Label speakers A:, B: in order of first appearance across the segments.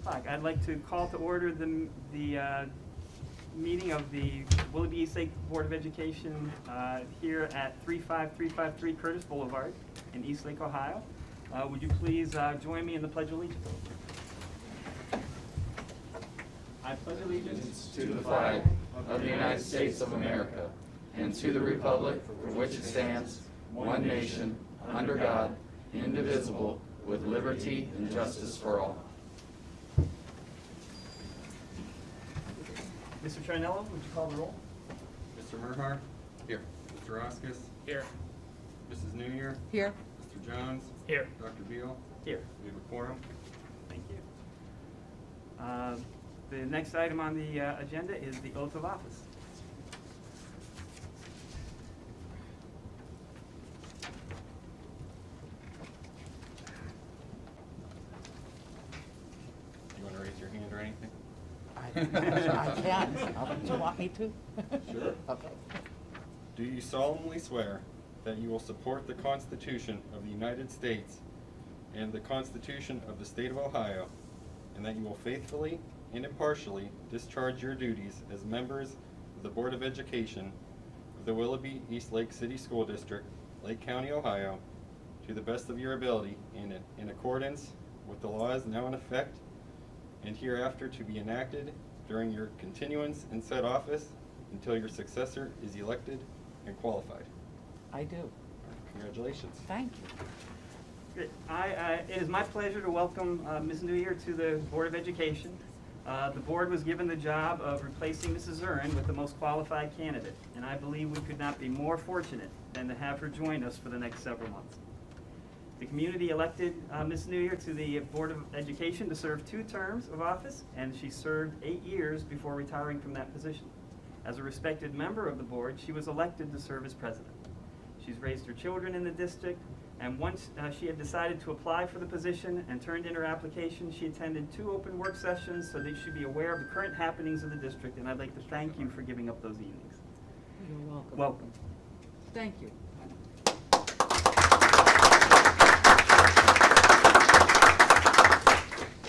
A: o'clock. I'd like to call to order the meeting of the Willoughby Eastlake Board of Education here at 35353 Curtis Boulevard in Eastlake, Ohio. Would you please join me in the Pledge of Allegiance? I pledge allegiance
B: to the flag of the United States of America and to the republic for which it stands, one nation, under God, indivisible, with liberty and justice for all.
A: Mr. Trinello, would you call the roll?
C: Mr. Merhar? Here. Mr. Roskis?
A: Here.
C: Mrs. New Year?
D: Here.
C: Mr. Jones?
A: Here.
C: Dr. Beal?
A: Here.
C: We have a quorum.
A: Thank you. The next item on the agenda is the oath of office.
C: You want to raise your hand or anything?
D: I can. Do you want me to?
C: Sure.
D: Okay.
C: Do you solemnly swear that you will support the Constitution of the United States and the Constitution of the State of Ohio, and that you will faithfully and impartially discharge your duties as members of the Board of Education of the Willoughby Eastlake City School District, Lake County, Ohio, to the best of your ability in accordance with the laws now in effect and hereafter to be enacted during your continuance in said office until your successor is elected and qualified?
D: I do.
C: Congratulations.
D: Thank you.
A: Great. It is my pleasure to welcome Ms. New Year to the Board of Education. The board was given the job of replacing Mrs. Zurin with the most qualified candidate, and I believe we could not be more fortunate than to have her join us for the next several months. The community elected Ms. New Year to the Board of Education to serve 2 terms of office, and she served 8 years before retiring from that position. As a respected member of the board, she was elected to serve as president. She's raised her children in the district, and once she had decided to apply for the position and turned in her application, she attended 2 open work sessions so that she should be aware of the current happenings of the district, and I'd like to thank you for giving up those evenings.
D: You're welcome.
A: Welcome.
D: Thank you.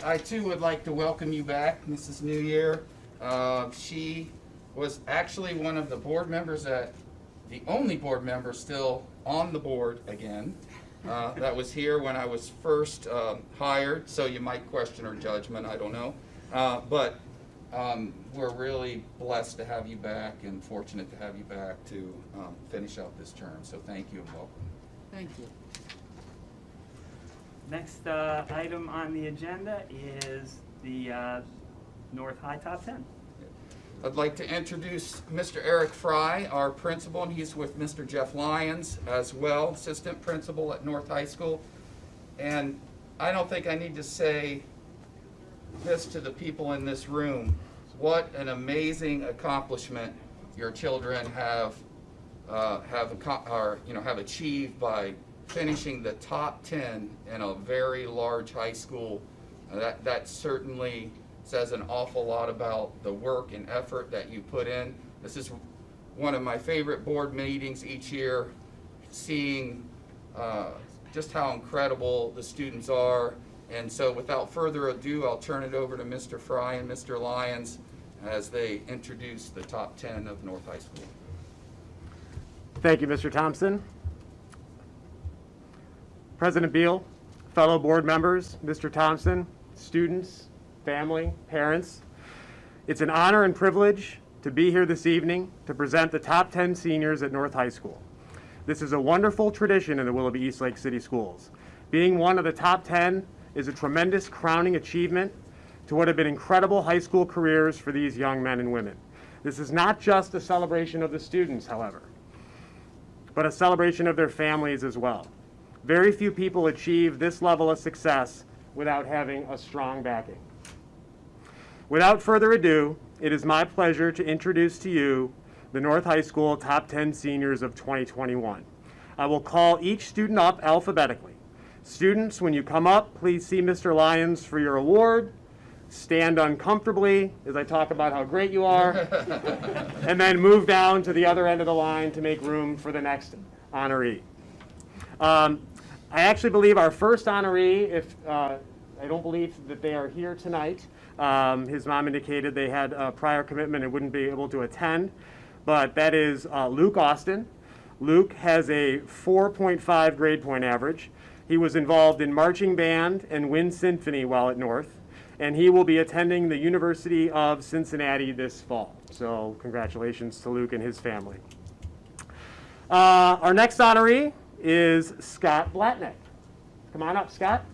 B: I too would like to welcome you back, Mrs. New Year. She was actually one of the board members the only board member still on the board again. That was here when I was first hired, so you might question her judgment, I don't know. But we're really blessed to have you back and fortunate to have you back to finish out this term. So thank you and welcome.
D: Thank you.
A: Next item on the agenda is the North High Top 10.
B: I'd like to introduce Mr. Eric Fry, our principal, and he's with Mr. Jeff Lyons as well, assistant principal at North High School. And I don't think I need to say this to the people in this room. What an amazing accomplishment your children have achieved by finishing the top 10 in a very large high school. That certainly says an awful lot about the work and effort that you put in. This is one of my favorite board meetings each year, seeing just how incredible the students are. And so without further ado, I'll turn it over to Mr. Fry and Mr. Lyons as they introduce the top 10 of North High School.
E: Thank you, Mr. Thompson. President Beal, fellow board members, Mr. Thompson, students, family, parents. It's an honor and privilege to be here this evening to present the top 10 seniors at North High School. This is a wonderful tradition in the Willoughby Eastlake City Schools. Being one of the top 10 is a tremendous crowning achievement to what have been incredible high school careers for these young men and women. This is not just a celebration of the students, however, but a celebration of their families as well. Very few people achieve this level of success without having a strong backing. Without further ado, it is my pleasure to introduce to you the North High School Top 10 Seniors of 2021. I will call each student up alphabetically. Students, when you come up, please see Mr. Lyons for your award. Stand uncomfortably as I talk about how great you are, and then move down to the other end of the line to make room for the next honoree. I actually believe our first honoree, if I don't believe that they are here tonight. His mom indicated they had a prior commitment and wouldn't be able to attend, but that is Luke Austin. Luke has a 4.5 grade point average. He was involved in marching band and wind symphony while at North, and he will be attending the University of Cincinnati this fall. So congratulations to Luke and his family. Our next honoree is Scott Blatnick. Come on up, Scott.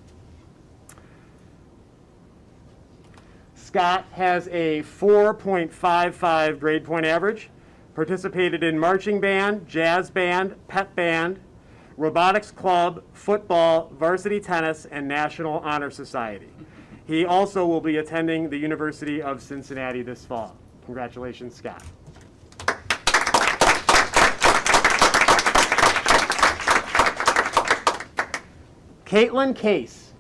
E: Scott has a 4.55 grade point average, participated in marching band, jazz band, pep band, robotics club, football, varsity tennis, and National Honor Society. He also will be attending the University of Cincinnati this fall. Congratulations, Scott. Caitlin Case.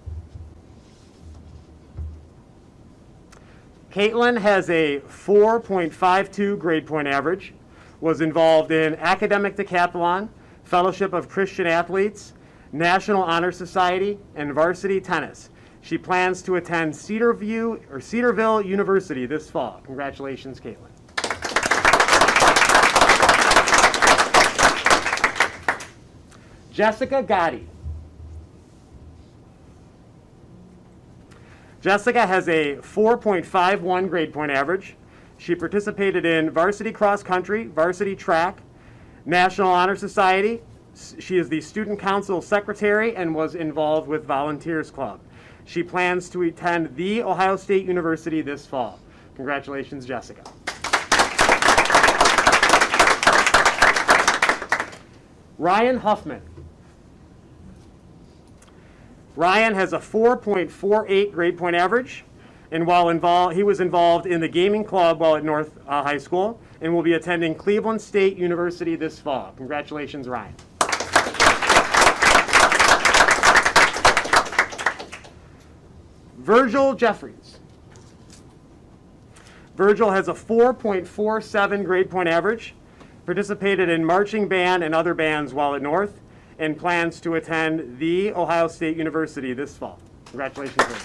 E: Caitlin has a 4.52 grade point average, was involved in academic decathlon, Fellowship of Christian Athletes, National Honor Society, and varsity tennis. She plans to attend Cedarville University this fall. Congratulations, Caitlin. Jessica Gotti. Jessica has a 4.51 grade point average. She participated in varsity cross country, varsity track, National Honor Society. She is the student council secretary and was involved with Volunteers Club. She plans to attend The Ohio State University this fall. Congratulations, Jessica. Ryan Huffman. Ryan has a 4.48 grade point average, and he was involved in the gaming club while at North High School, and will be attending Cleveland State University this fall. Congratulations, Ryan. Virgil Jeffries. Virgil has a 4.47 grade point average, participated in marching band and other bands while at North, and plans to attend The Ohio State University this fall. Congratulations, Virgil.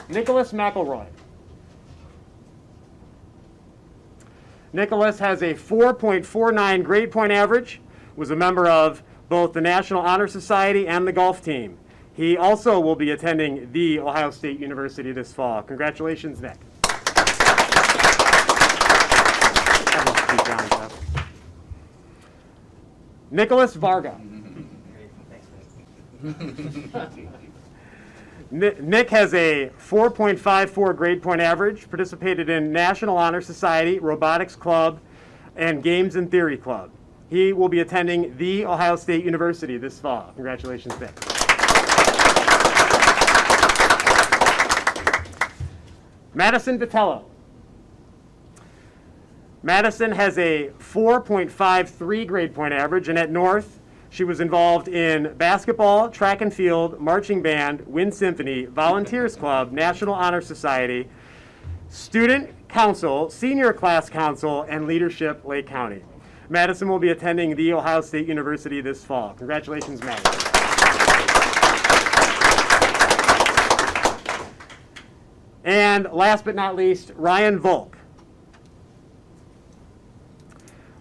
E: Nicholas McElroy. Nicholas has a 4.49 grade point average, was a member of both the National Honor Society and the golf team. He also will be attending The Ohio State University this fall. Congratulations, Nick. Nicholas Varga. Nick has a 4.54 grade point average, participated in National Honor Society, Robotics Club, and Games and Theory Club. He will be attending The Ohio State University this fall. Congratulations, Nick. Madison Vitello. Madison has a 4.53 grade point average, and at North, she was involved in basketball, track and field, marching band, wind symphony, Volunteers Club, National Honor Society, Student Council, Senior Class Council, and Leadership Lake County. Madison will be attending The Ohio State University this fall. Congratulations, Madison. And last but not least, Ryan Volk.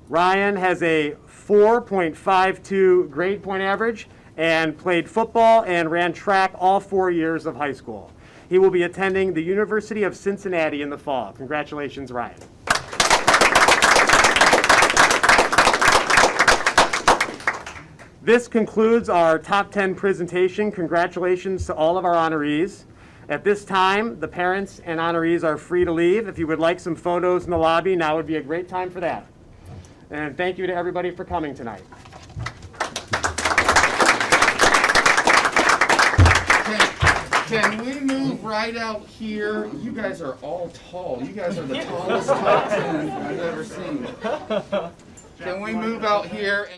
E: Ryan has a 4.52 grade point average and played football and ran track all 4 years of high school. He will be attending the University of Cincinnati in the fall. Congratulations, Ryan. This concludes our top 10 presentation. Congratulations to all of our honorees. At this time, the parents and honorees are free to leave. If you would like some photos in the lobby, now would be a great time for that. And thank you to everybody for coming tonight.
B: Can we move right out here? You guys are all tall. You guys are the tallest top 10 I've ever seen. Can we move out here?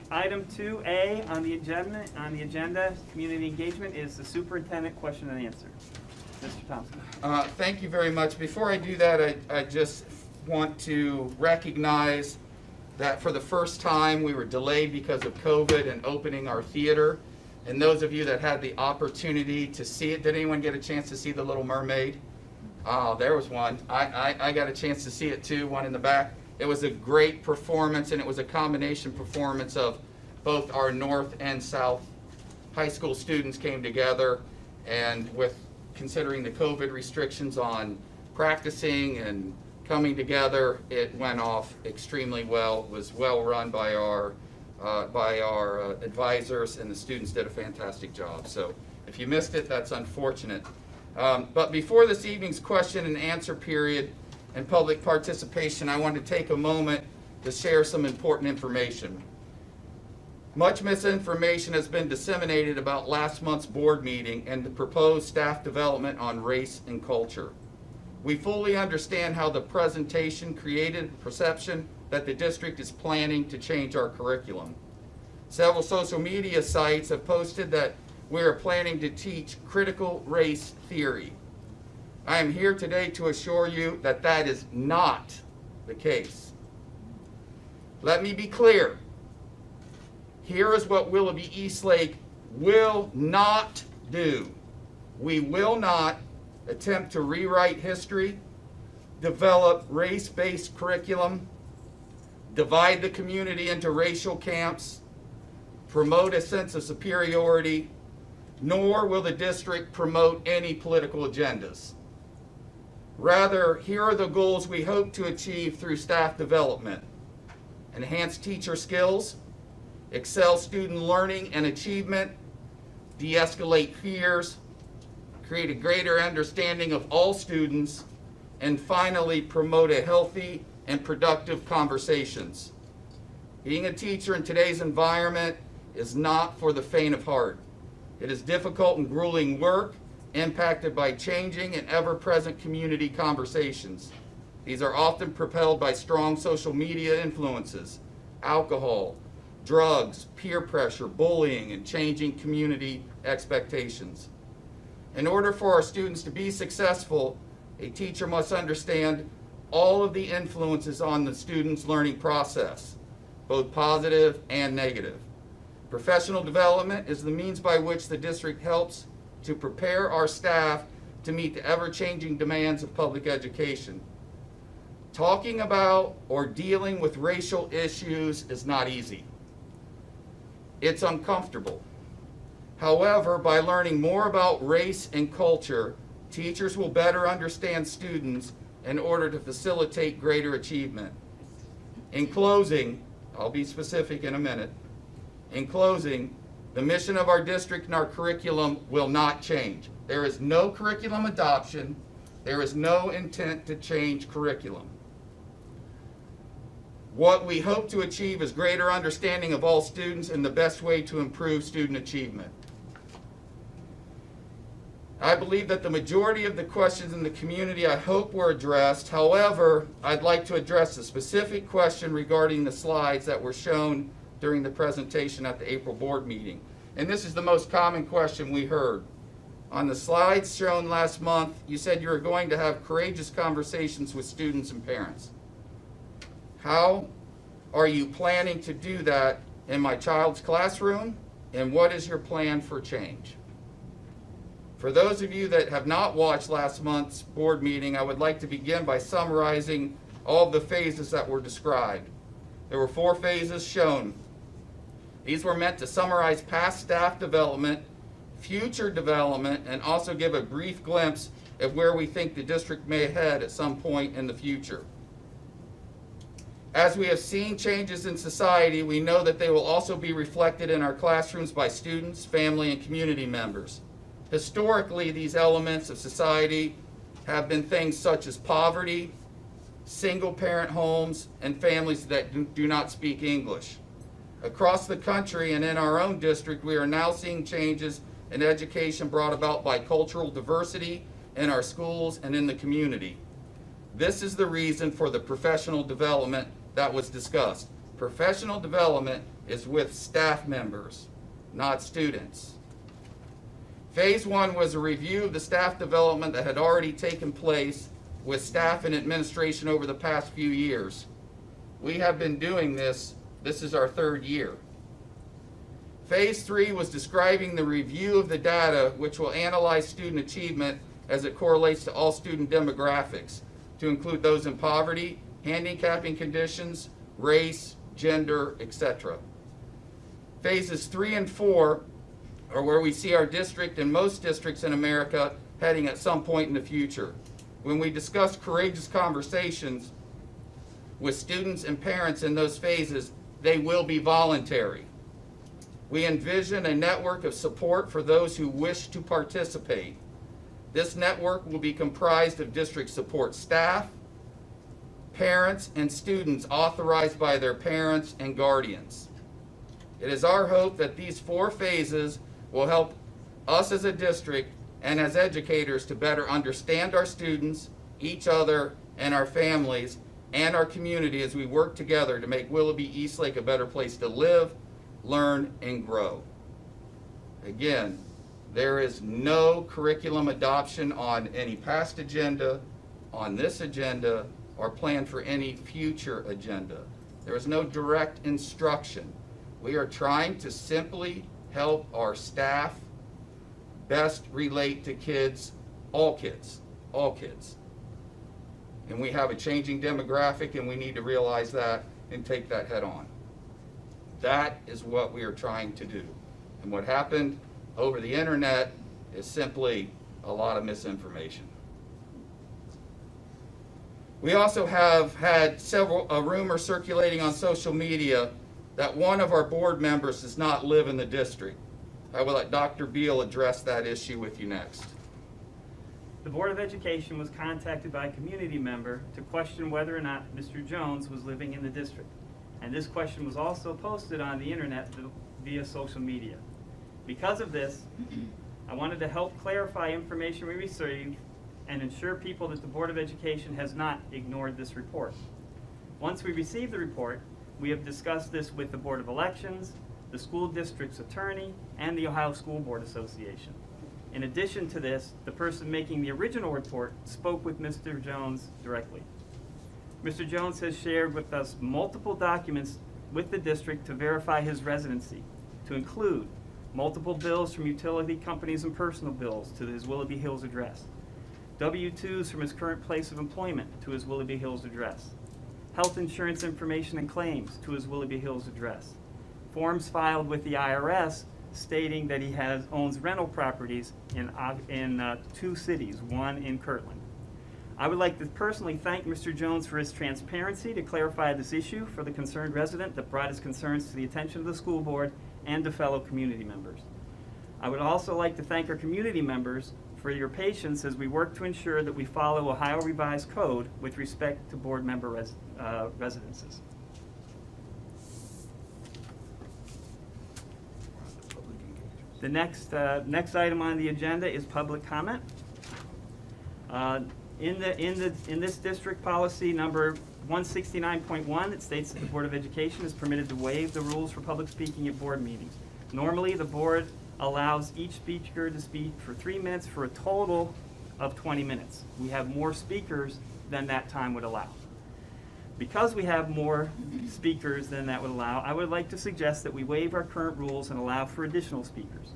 A: Item 2A on the agenda, community engagement, is the superintendent question and answer. Mr. Thompson.
B: Thank you very much. Before I do that, I just want to recognize that for the first time we were delayed because of COVID and opening our theater. And those of you that had the opportunity to see it, did anyone get a chance to see The Little Mermaid? Oh, there was one. I got a chance to see it too, one in the back. It was a great performance, and it was a combination performance of both our North and South high school students came together, and with considering the COVID restrictions on practicing and coming together, it went off extremely well. It was well run by our advisors, and the students did a fantastic job. So if you missed it, that's unfortunate. But before this evening's question and answer period and public participation, I wanted to take a moment to share some important information. Much misinformation has been disseminated about last month's board meeting and the proposed staff development on race and culture. We fully understand how the presentation created a perception that the district is planning to change our curriculum. Several social media sites have posted that we are planning to teach critical race theory. I am here today to assure you that that is not the case. Let me be clear. Here is what Willoughby Eastlake will not do. We will not attempt to rewrite history, develop race-based curriculum, divide the community into racial camps, promote a sense of superiority, nor will the district promote any political agendas. Rather, here are the goals we hope to achieve through staff development: enhance teacher skills, excel student learning and achievement, de-escalate fears, create a greater understanding of all students, and finally promote a healthy and productive conversations. Being a teacher in today's environment is not for the faint of heart. It is difficult and grueling work, impacted by changing and ever-present community conversations. These are often propelled by strong social media influences, alcohol, drugs, peer pressure, bullying, and changing community expectations. In order for our students to be successful, a teacher must understand all of the influences on the student's learning process, both positive and negative. Professional development is the means by which the district helps to prepare our staff to meet the ever-changing demands of public education. Talking about or dealing with racial issues is not easy. It's uncomfortable. However, by learning more about race and culture, teachers will better understand students in order to facilitate greater achievement. In closing, I'll be specific in a minute. In closing, the mission of our district and our curriculum will not change. There is no curriculum adoption. There is no intent to change curriculum. What we hope to achieve is greater understanding of all students and the best way to improve student achievement. I believe that the majority of the questions in the community, I hope, were addressed. However, I'd like to address a specific question regarding the slides that were shown during the presentation at the April board meeting. And this is the most common question we heard. On the slides shown last month, you said you were going to have courageous conversations with students and parents. How are you planning to do that in my child's classroom? And what is your plan for change? For those of you that have not watched last month's board meeting, I would like to begin by summarizing all of the phases that were described. There were 4 phases shown. These were meant to summarize past staff development, future development, and also give a brief glimpse of where we think the district may head at some point in the future. As we have seen changes in society, we know that they will also be reflected in our classrooms by students, family, and community members. Historically, these elements of society have been things such as poverty, single-parent homes, and families that do not speak English. Across the country and in our own district, we are now seeing changes in education brought about by cultural diversity in our schools and in the community. This is the reason for the professional development that was discussed. Professional development is with staff members, not students. Phase 1 was a review of the staff development that had already taken place with staff and administration over the past few years. We have been doing this. This is our 3rd year. Phase 3 was describing the review of the data, which will analyze student achievement as it correlates to all student demographics, to include those in poverty, handicapping conditions, race, gender, etc. Phases 3 and 4 are where we see our district and most districts in America heading at some point in the future. When we discuss courageous conversations with students and parents in those phases, they will be voluntary. We envision a network of support for those who wish to participate. This network will be comprised of district support staff, parents, and students authorized by their parents and guardians. It is our hope that these 4 phases will help us as a district and as educators to better understand our students, each other, and our families, and our community as we work together to make Willoughby Eastlake a better place to live, learn, and grow. Again, there is no curriculum adoption on any past agenda, on this agenda, or planned for any future agenda. There is no direct instruction. We are trying to simply help our staff best relate to kids, all kids, all kids. And we have a changing demographic, and we need to realize that and take that head on. That is what we are trying to do. And what happened over the internet is simply a lot of misinformation. We also have had a rumor circulating on social media that one of our board members does not live in the district. I will let Dr. Beal address that issue with you next.
A: The Board of Education was contacted by a community member to question whether or not Mr. Jones was living in the district. And this question was also posted on the internet via social media. Because of this, I wanted to help clarify information we received and ensure people that the Board of Education has not ignored this report. Once we receive the report, we have discussed this with the Board of Elections, the school district's attorney, and the Ohio School Board Association. In addition to this, the person making the original report spoke with Mr. Jones directly. Mr. Jones has shared with us multiple documents with the district to verify his residency, to include multiple bills from utility companies and personal bills to his Willoughby Hills address, W-2s from his current place of employment to his Willoughby Hills address, health insurance information and claims to his Willoughby Hills address, forms filed with the IRS stating that he owns rental properties in 2 cities, one in Kirtland. I would like to personally thank Mr. Jones for his transparency to clarify this issue for the concerned resident that brought his concerns to the attention of the school board and to fellow community members. I would also like to thank our community members for your patience as we work to ensure that we follow Ohio Revised Code with respect to board member residences. The next item on the agenda is public comment. In this district policy number 169.1, it states that the Board of Education is permitted to waive the rules for public speaking at board meetings. Normally, the board allows each speaker to speak for 3 minutes for a total of 20 minutes. We have more speakers than that time would allow. Because we have more speakers than that would allow, I would like to suggest that we waive our current rules and allow for additional speakers.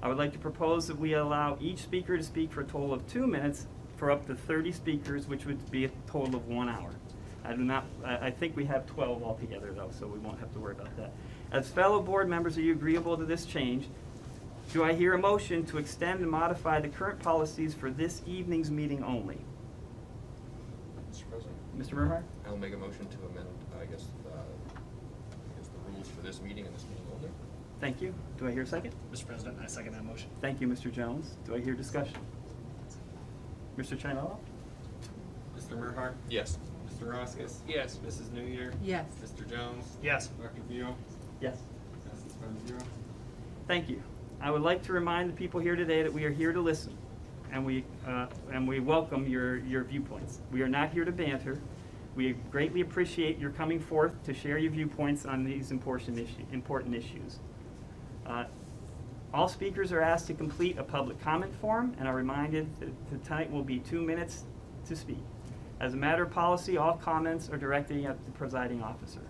A: I would like to propose that we allow each speaker to speak for a total of 2 minutes for up to 30 speakers, which would be a total of 1 hour. I think we have 12 altogether though, so we won't have to worry about that. As fellow board members, are you agreeable to this change? Do I hear a motion to extend and modify the current policies for this evening's meeting only?
F: Mr. President,
A: Mr. Bernhardt?
F: I'll make a motion to amend, the rules for this meeting and this meeting only.
A: Thank you. Do I hear a second?
G: Mr. President, I second that motion.
A: Thank you, Mr. Jones. Do I hear discussion? Mr. Chinello?
C: Mr. Merhart?
F: Yes.
C: Mr. Roskis?
G: Yes.
C: Mrs. New Year?
D: Yes.
C: Mr. Jones?
G: Yes.
C: Dr. Beal?
A: Yes.
C: Passes 5-0.
A: Thank you. I would like to remind the people here today that we are here to listen, and we welcome your viewpoints. We are not here to banter. We greatly appreciate your coming forth to share your viewpoints on these important issues. All speakers are asked to complete a public comment form and are reminded that tonight will be 2 minutes to speak. As a matter of policy, all comments are directed at the presiding officer.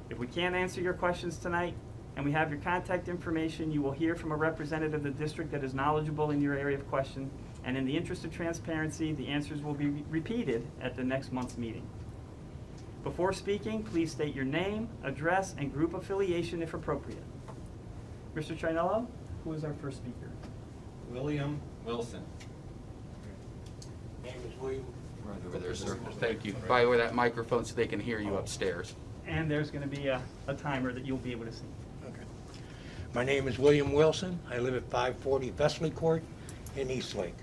A: If we can't answer your questions tonight, and we have your contact information, you will hear from a representative of the district that is knowledgeable in your area of question, and in the interest of transparency, the answers will be repeated at the next month's meeting. Before speaking, please state your name, address, and group affiliation if appropriate. Mr. Trinello, who is our first speaker?
C: William Wilson.
G: Name is William.
B: Right over there, sir. Thank you. By the way, that microphone so they can hear you upstairs.
A: And there's going to be a timer that you'll be able to see.
G: Okay. My name is William Wilson. I live at 540 Vesley Court in Eastlake.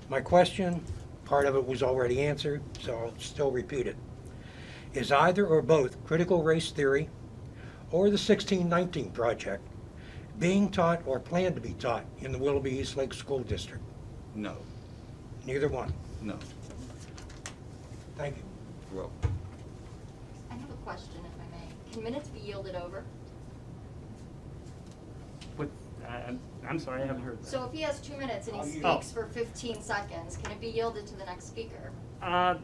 G: My question, part of it was already answered, so I'll still repeat it. Is either or both critical race theory or the 1619 Project being taught or planned to be taught in the Willoughby Eastlake School District?
B: No,
G: Neither one.
B: no.
G: Thank you.
B: Well,
H: I have a question, if I may. Can minutes be yielded over?
A: What, I'm sorry, I haven't heard that.
H: So if he has 2 minutes and he
A: Oh.
H: speaks for 15 seconds, can it be yielded to the next speaker?
A: Uh,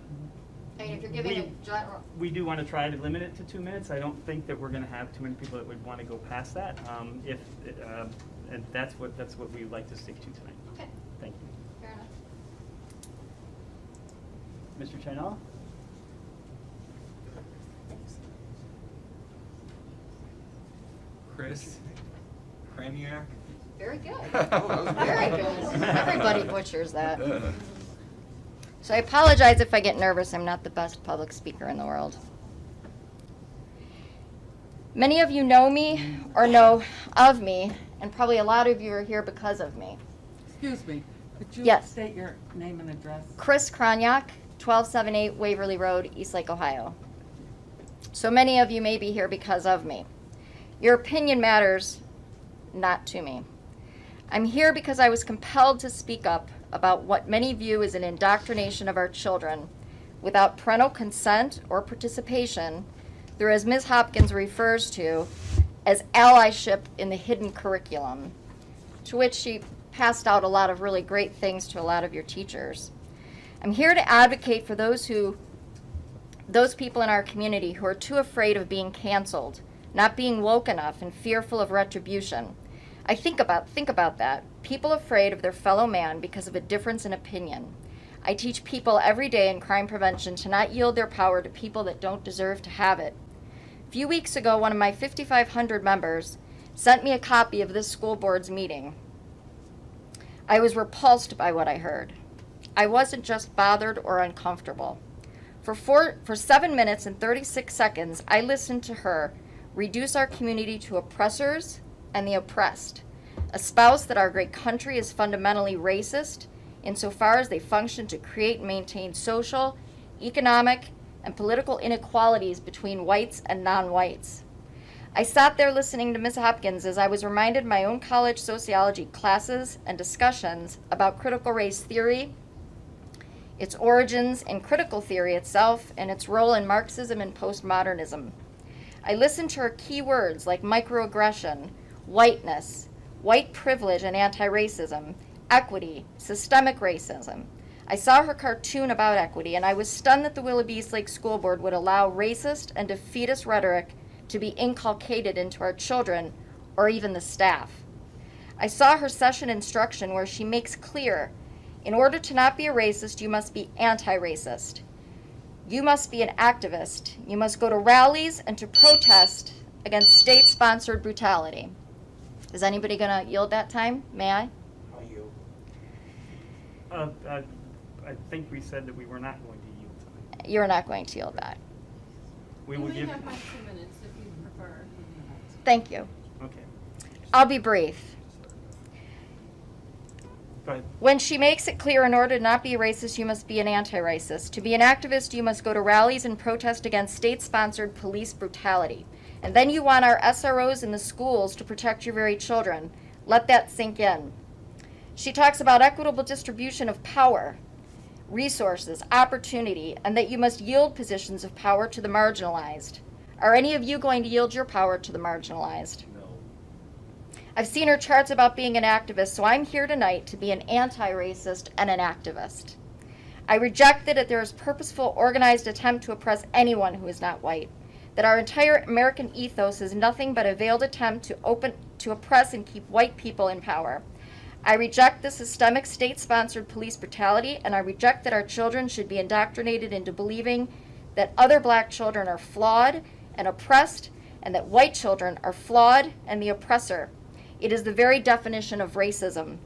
H: I mean, if you're giving a general,
A: We do want to try to limit it to 2 minutes. I don't think that we're going to have too many people that would want to go past that. And that's what we would like to stick to tonight.
H: okay,
A: Thank you.
H: fair enough.
A: Mr. Chinella?
C: Chris Kraniak.
H: Very good. Very good. Everybody butchers that. So I apologize if I get nervous. I'm not the best public speaker in the world. Many of you know me or know of me, and probably a lot of you are here because of me.
D: Excuse me, could you
H: Yes.
D: state your name and address?
H: Chris Kraniak, 1278 Waverly Road, Eastlake, Ohio. So many of you may be here because of me. Your opinion matters not to me. I'm here because I was compelled to speak up about what many view as an indoctrination of our children without parental consent or participation through, as Ms. Hopkins refers to, as allyship in the hidden curriculum, to which she passed out a lot of really great things to a lot of your teachers. I'm here to advocate for those people in our community who are too afraid of being canceled, not being woke enough, and fearful of retribution. I think about that. People afraid of their fellow man because of a difference in opinion. I teach people every day in crime prevention to not yield their power to people that don't deserve to have it. A few weeks ago, one of my 5,500 members sent me a copy of this school board's meeting. I was repulsed by what I heard. I wasn't just bothered or uncomfortable. For 7 minutes and 36 seconds, I listened to her reduce our community to oppressors and the oppressed, espouse that our great country is fundamentally racist insofar as they function to create and maintain social, economic, and political inequalities between whites and non-whites. I sat there listening to Ms. Hopkins as I was reminded my own college sociology classes and discussions about critical race theory, its origins in critical theory itself, and its role in Marxism and postmodernism. I listened to her key words like microaggression, whiteness, white privilege and anti-racism, equity, systemic racism. I saw her cartoon about equity, and I was stunned that the Willoughby Eastlake School Board would allow racist and defeatist rhetoric to be inculcated into our children or even the staff. I saw her session instruction where she makes clear, in order to not be a racist, you must be anti-racist. You must be an activist. You must go to rallies and to protest against state-sponsored brutality. Is anybody going to yield that time? May I?
G: How you?
A: I think we said that we were not going to yield tonight.
H: You're not going to yield that.
A: We will give.
I: have my 2 minutes if you prefer.
H: Thank you.
A: Okay.
H: I'll be brief.
A: Go ahead.
H: When she makes it clear in order to not be a racist, you must be an anti-racist. To be an activist, you must go to rallies and protest against state-sponsored police brutality. And then you want our SROs in the schools to protect your very children. Let that sink in. She talks about equitable distribution of power, resources, opportunity, and that you must yield positions of power to the marginalized. Are any of you going to yield your power to the marginalized?
A: No.
H: I've seen her charts about being an activist, so I'm here tonight to be an anti-racist and an activist. I reject that there is purposeful, organized attempt to oppress anyone who is not white, that our entire American ethos is nothing but a veiled attempt to oppress and keep white people in power. I reject the systemic state-sponsored police brutality, and I reject that our children should be indoctrinated into believing that other black children are flawed and oppressed, and that white children are flawed and the oppressor. It is the very definition of racism.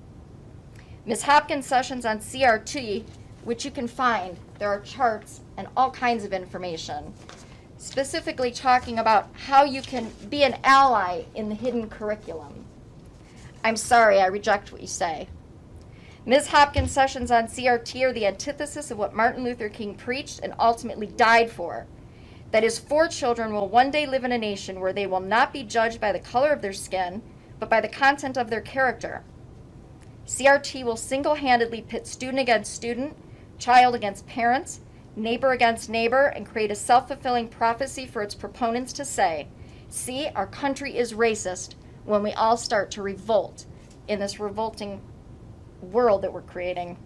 H: Ms. Hopkins' sessions on CRT, which you can find, there are charts and all kinds of information, specifically talking about how you can be an ally in the hidden curriculum. I'm sorry, I reject what you say. Ms. Hopkins' sessions on CRT are the antithesis of what Martin Luther King preached and ultimately died for. That his 4 children will one day live in a nation where they will not be judged by the color of their skin, but by the content of their character. CRT will single-handedly pit student against student, child against parents, neighbor against neighbor, and create a self-fulfilling prophecy for its proponents to say, see, our country is racist, when we all start to revolt in this revolting world that we're creating.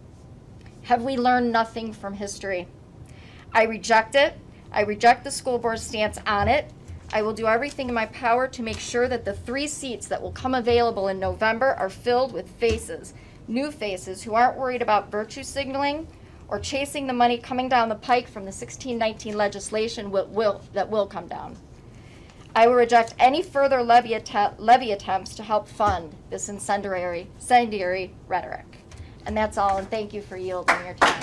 H: Have we learned nothing from history? I reject it. I reject the school board's stance on it. I will do everything in my power to make sure that the 3 seats that will come available in November are filled with faces, new faces who aren't worried about virtue signaling or chasing the money coming down the pike from the 1619 legislation that will come down. I will reject any further levy attempts to help fund this incendiary rhetoric. And that's all, and thank you for yielding your time.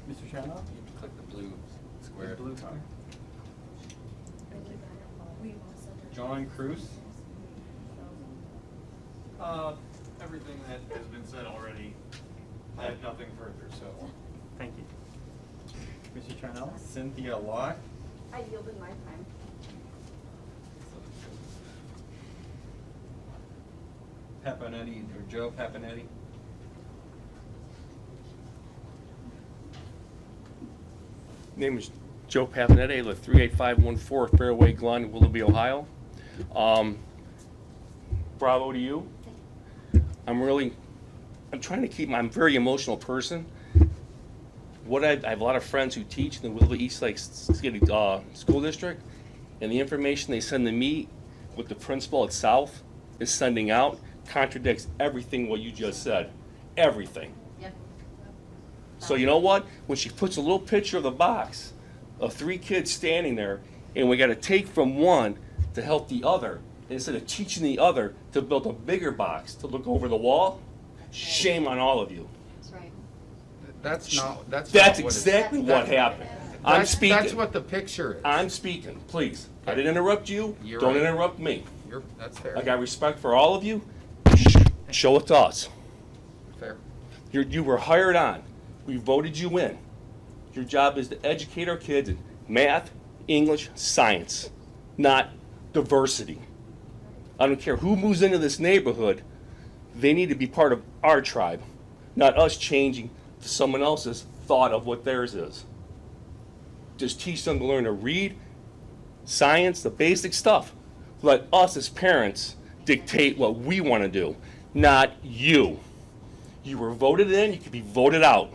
A: Mr. Chanoff?
F: You click the blue square.
A: Blue card.
C: John Cruz.
E: Everything that has been said already, I have nothing further, so.
A: Thank you. Mr. Charnell?
C: Cynthia Lott.
I: I yielded my time.
C: Papanetti, or Joe Papanetti.
J: Name is Joe Papanetti. I live 38514 Fairway Glen, Willoughby, Ohio. Bravo to you. I'm trying to keep, I'm a very emotional person. I have a lot of friends who teach in the Willoughby East Lake School District, and the information they send to me, what the principal at South is sending out, contradicts everything what you just said. Everything. So you know what? When she puts a little picture of the box of 3 kids standing there, and we got to take from one to help the other, instead of teaching the other to build a bigger box to look over the wall, shame on all of you.
H: That's right.
B: That's
J: That's
B: not what
J: exactly
B: it's,
J: what happened. I'm
B: that's,
J: speaking.
B: That's what the picture is.
J: I'm speaking, please. I didn't interrupt you.
B: You're
J: Don't
B: right.
J: interrupt me.
B: That's fair.
J: I got respect for all of you. Show it to us.
B: Fair.
J: You were hired on. We voted you in. Your job is to educate our kids in math, English, science, not diversity. I don't care who moves into this neighborhood. They need to be part of our tribe, not us changing to someone else's thought of what theirs is. Just teach them to learn to read, science, the basic stuff. Let us as parents dictate what we want to do, not you. You were voted in, you can be voted out.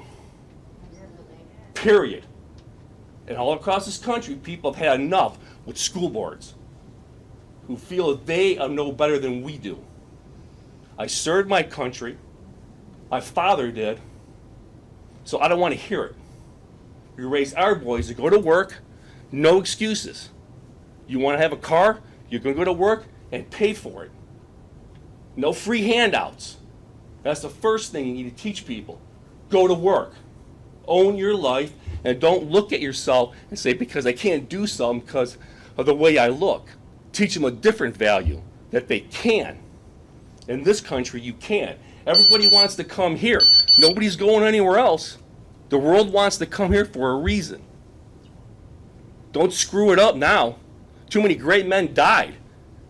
J: Period. And all across this country, people have had enough with school boards who feel that they know better than we do. I served my country. My father did. So I don't want to hear it. We raise our boys to go to work, no excuses. You want to have a car, you're going to go to work and pay for it. No free handouts. That's the first thing you need to teach people. Go to work. Own your life, and don't look at yourself and say, because I can't do something because of the way I look. Teach them a different value, that they can. In this country, you can. Everybody wants to come here. Nobody's going anywhere else. The world wants to come here for a reason. Don't screw it up now. Too many great men died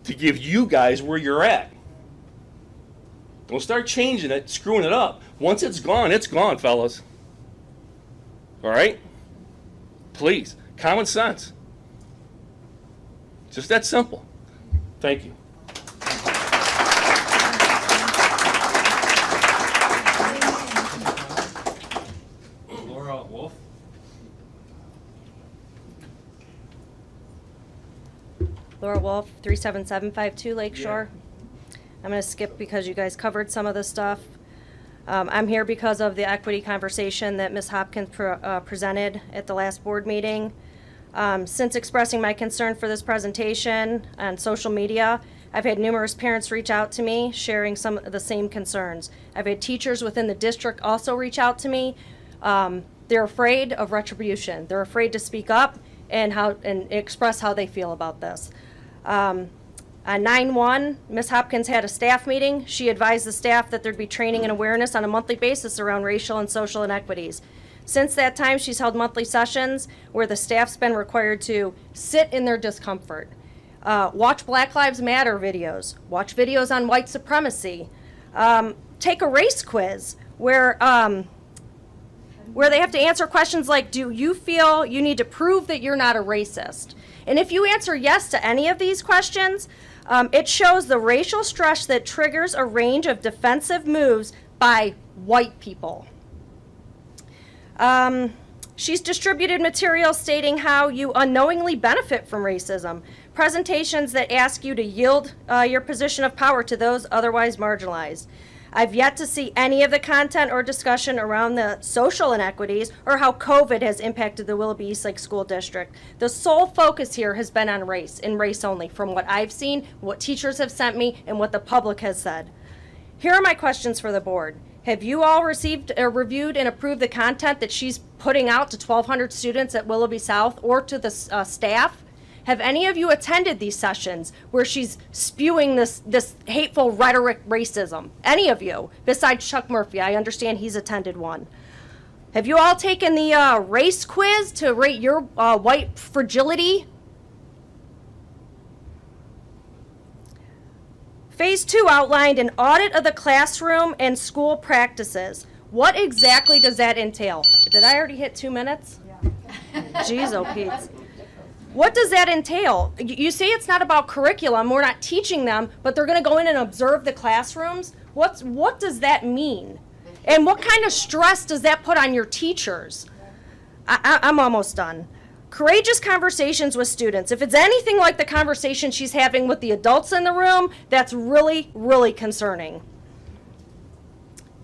J: to give you guys where you're at. Don't start changing it, screwing it up. Once it's gone, fellas. All right? Please, common sense. Just that simple. Thank you.
F: Laura Wolf.
K: Laura Wolf, 37752 Lakeshore. I'm going to skip because you guys covered some of the stuff. I'm here because of the equity conversation that Ms. Hopkins presented at the last board meeting. Since expressing my concern for this presentation on social media, I've had numerous parents reach out to me sharing some of the same concerns. I've had teachers within the district also reach out to me. They're afraid of retribution. They're afraid to speak up and express how they feel about this. On 9/1, Ms. Hopkins had a staff meeting. She advised the staff that there'd be training and awareness on a monthly basis around racial and social inequities. Since that time, she's held monthly sessions where the staff's been required to sit in their discomfort, watch Black Lives Matter videos, watch videos on white supremacy, take a race quiz where they have to answer questions like, do you feel you need to prove that you're not a racist? And if you answer yes to any of these questions, it shows the racial stress that triggers a range of defensive moves by white people. She's distributed material stating how you unknowingly benefit from racism, presentations that ask you to yield your position of power to those otherwise marginalized. I've yet to see any of the content or discussion around the social inequities or how COVID has impacted the Willoughby Eastlake School District. The sole focus here has been on race and race only, from what I've seen, what teachers have sent me, and what the public has said. Here are my questions for the board. Have you all received or reviewed and approved the content that she's putting out to 1,200 students at Willoughby South or to the staff? Have any of you attended these sessions where she's spewing this hateful rhetoric racism? Any of you, besides Chuck Murphy? I understand he's attended one. Have you all taken the race quiz to rate your white fragility? Phase 2 outlined an audit of the classroom and school practices. What exactly does that entail? Did I already hit 2 minutes? Yeah. Jeez, oh Pete. What does that entail? You say it's not about curriculum, we're not teaching them, but they're going to go in and observe the classrooms? What does that mean? And what kind of stress does that put on your teachers? I'm almost done. Courageous conversations with students. If it's anything like the conversation she's having with the adults in the room, that's really, really concerning.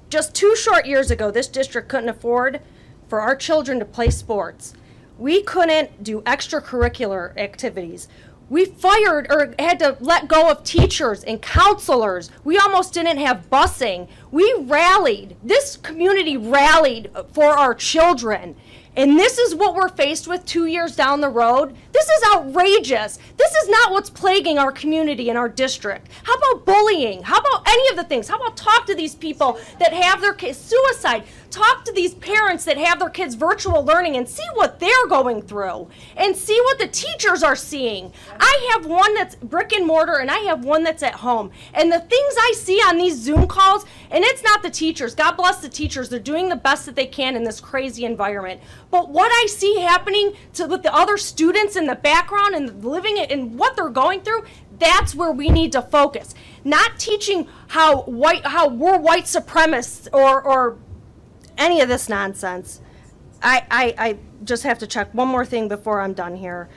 K: Just 2 short years ago, this district couldn't afford for our children to play sports. We couldn't do extracurricular activities. We fired or had to let go of teachers and counselors. We almost didn't have busing. We rallied. This community rallied for our children. And this is what we're faced with 2 years down the road. This is outrageous. This is not what's plaguing our community and our district. How about bullying? How about any of the things? How about talk to these people that have their kids, suicide? Talk to these parents that have their kids virtual learning and see what they're going through and see what the teachers are seeing. I have one that's brick and mortar and I have one that's at home. And the things I see on these Zoom calls, and it's not the teachers. God bless the teachers. They're doing the best that they can in this crazy environment. But what I see happening with the other students in the background and living it and what they're going through, that's where we need to focus. Not teaching how we're white supremacists or any of this nonsense. I just have to check one more thing before I'm done here.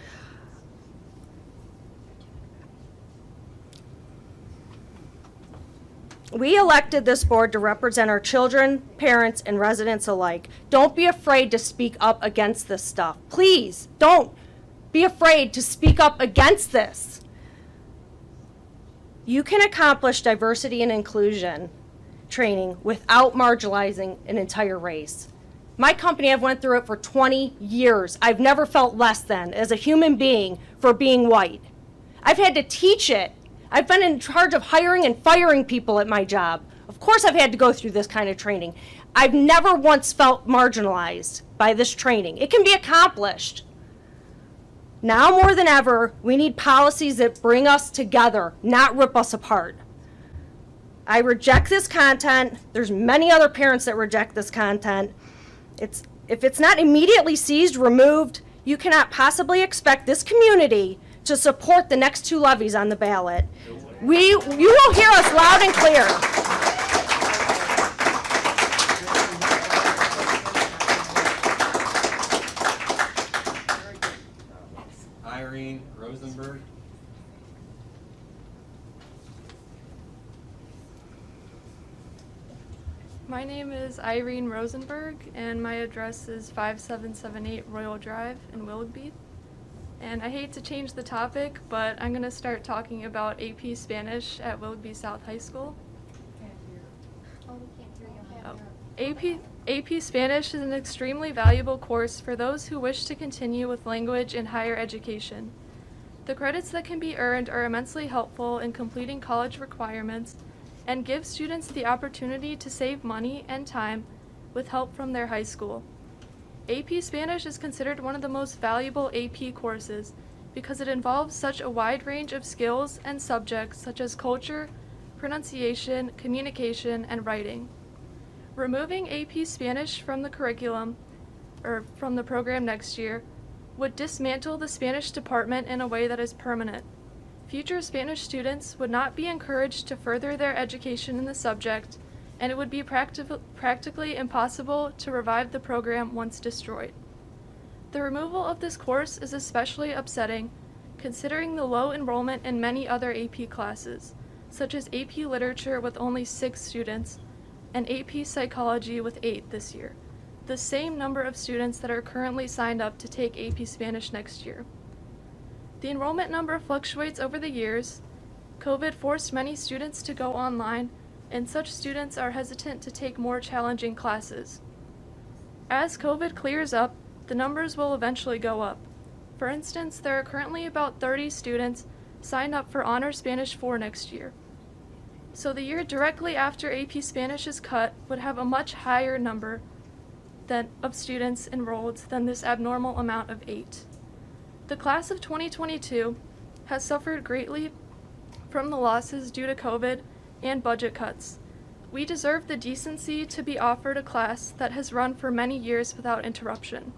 K: We elected this board to represent our children, parents, and residents alike. Don't be afraid to speak up against this stuff. Please, don't be afraid to speak up against this. You can accomplish diversity and inclusion training without marginalizing an entire race. My company, I've went through it for 20 years. I've never felt less than as a human being for being white. I've had to teach it. I've been in charge of hiring and firing people at my job. Of course I've had to go through this kind of training. I've never once felt marginalized by this training. It can be accomplished. Now more than ever, we need policies that bring us together, not rip us apart. I reject this content. There's many other parents that reject this content. If it's not immediately seized, removed, you cannot possibly expect this community to support the next 2 levies on the ballot. You will hear us loud and clear.
F: Irene Rosenberg.
L: My name is Irene Rosenberg, and my address is 5778 Royal Drive in Willoughby. And I hate to change the topic, but I'm going to start talking about AP Spanish at Willoughby South High School. AP Spanish is an extremely valuable course for those who wish to continue with language in higher education. The credits that can be earned are immensely helpful in completing college requirements and give students the opportunity to save money and time with help from their high school. AP Spanish is considered one of the most valuable AP courses because it involves such a wide range of skills and subjects such as culture, pronunciation, communication, and writing. Removing AP Spanish from the curriculum, or from the program next year, would dismantle the Spanish department in a way that is permanent. Future Spanish students would not be encouraged to further their education in the subject, and it would be practically impossible to revive the program once destroyed. The removal of this course is especially upsetting, considering the low enrollment in many other AP classes, such as AP Literature with only 6 students, and AP Psychology with 8 this year, the same number of students that are currently signed up to take AP Spanish next year. The enrollment number fluctuates over the years. COVID forced many students to go online, and such students are hesitant to take more challenging classes. As COVID clears up, the numbers will eventually go up. For instance, there are currently about 30 students signed up for Honor Spanish 4 next year. So the year directly after AP Spanish is cut would have a much higher number of students enrolled than this abnormal amount of 8. The class of 2022 has suffered greatly from the losses due to COVID and budget cuts. We deserve the decency to be offered a class that has run for many years without interruption.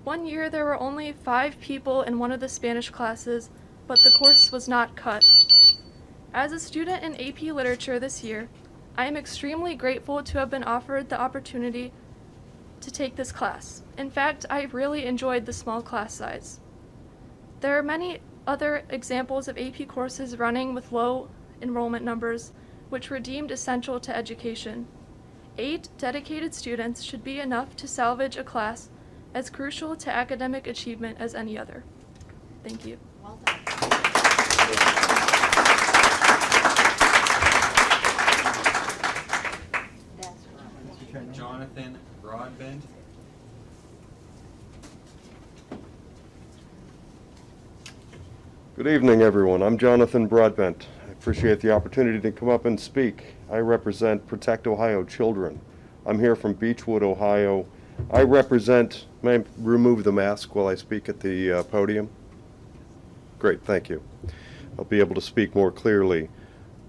L: One year there were only 5 people in one of the Spanish classes, but the course was not cut. As a student in AP Literature this year, I am extremely grateful to have been offered the opportunity to take this class. In fact, I really enjoyed the small class size. There are many other examples of AP courses running with low enrollment numbers, which were deemed essential to education. 8 dedicated students should be enough to salvage a class as crucial to academic achievement as any other. Thank you.
H: Well done.
F: Jonathan Broadbent.
M: Good evening, everyone. I'm Jonathan Broadbent. I appreciate the opportunity to come up and speak. I represent Protect Ohio Children. I'm here from Beechwood, Ohio. I represent, may I remove the mask while I speak at the podium? Great, thank you. I'll be able to speak more clearly.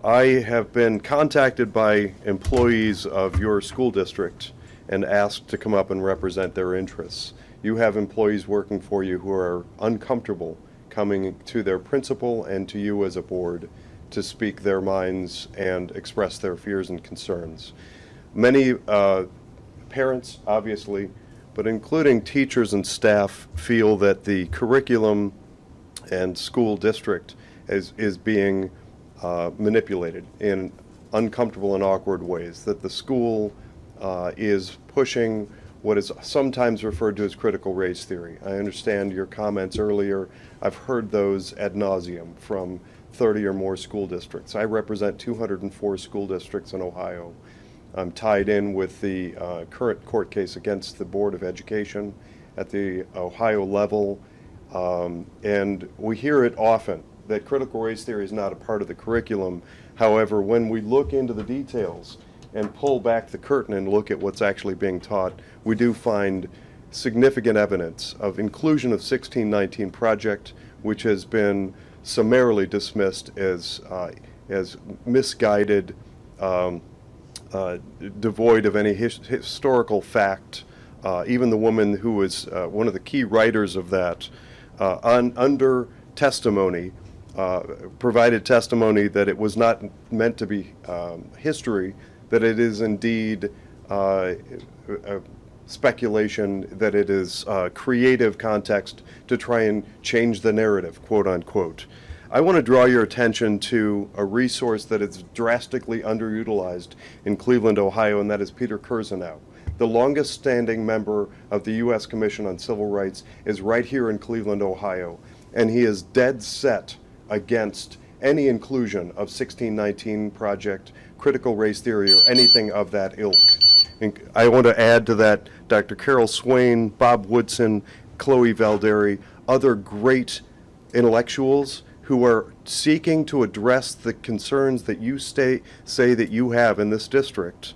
M: I have been contacted by employees of your school district and asked to come up and represent their interests. You have employees working for you who are uncomfortable coming to their principal and to you as a board to speak their minds and express their fears and concerns. Many parents, obviously, but including teachers and staff, feel that the curriculum and school district is being manipulated in uncomfortable and awkward ways, that the school is pushing what is sometimes referred to as critical race theory. I understand your comments earlier. I've heard those ad nauseum from 30 or more school districts. I represent 204 school districts in Ohio. I'm tied in with the current court case against the Board of Education at the Ohio level, and we hear it often that critical race theory is not a part of the curriculum. However, when we look into the details and pull back the curtain and look at what's actually being taught, we do find significant evidence of inclusion of 1619 Project, which has been summarily dismissed as misguided, devoid of any historical fact. Even the woman who was one of the key writers of that, under testimony, provided testimony that it was not meant to be history, that it is indeed speculation, that it is creative context to try and change the narrative, quote unquote. I want to draw your attention to a resource that is drastically underutilized in Cleveland, Ohio, and that is Peter Kurzenow. The longest standing member of the U.S. Commission on Civil Rights is right here in Cleveland, Ohio, and he is dead set against any inclusion of 1619 Project, critical race theory, or anything of that ilk. And I want to add to that Dr. Carol Swain, Bob Woodson, Chloe Valderi, other great intellectuals who are seeking to address the concerns that you say that you have in this district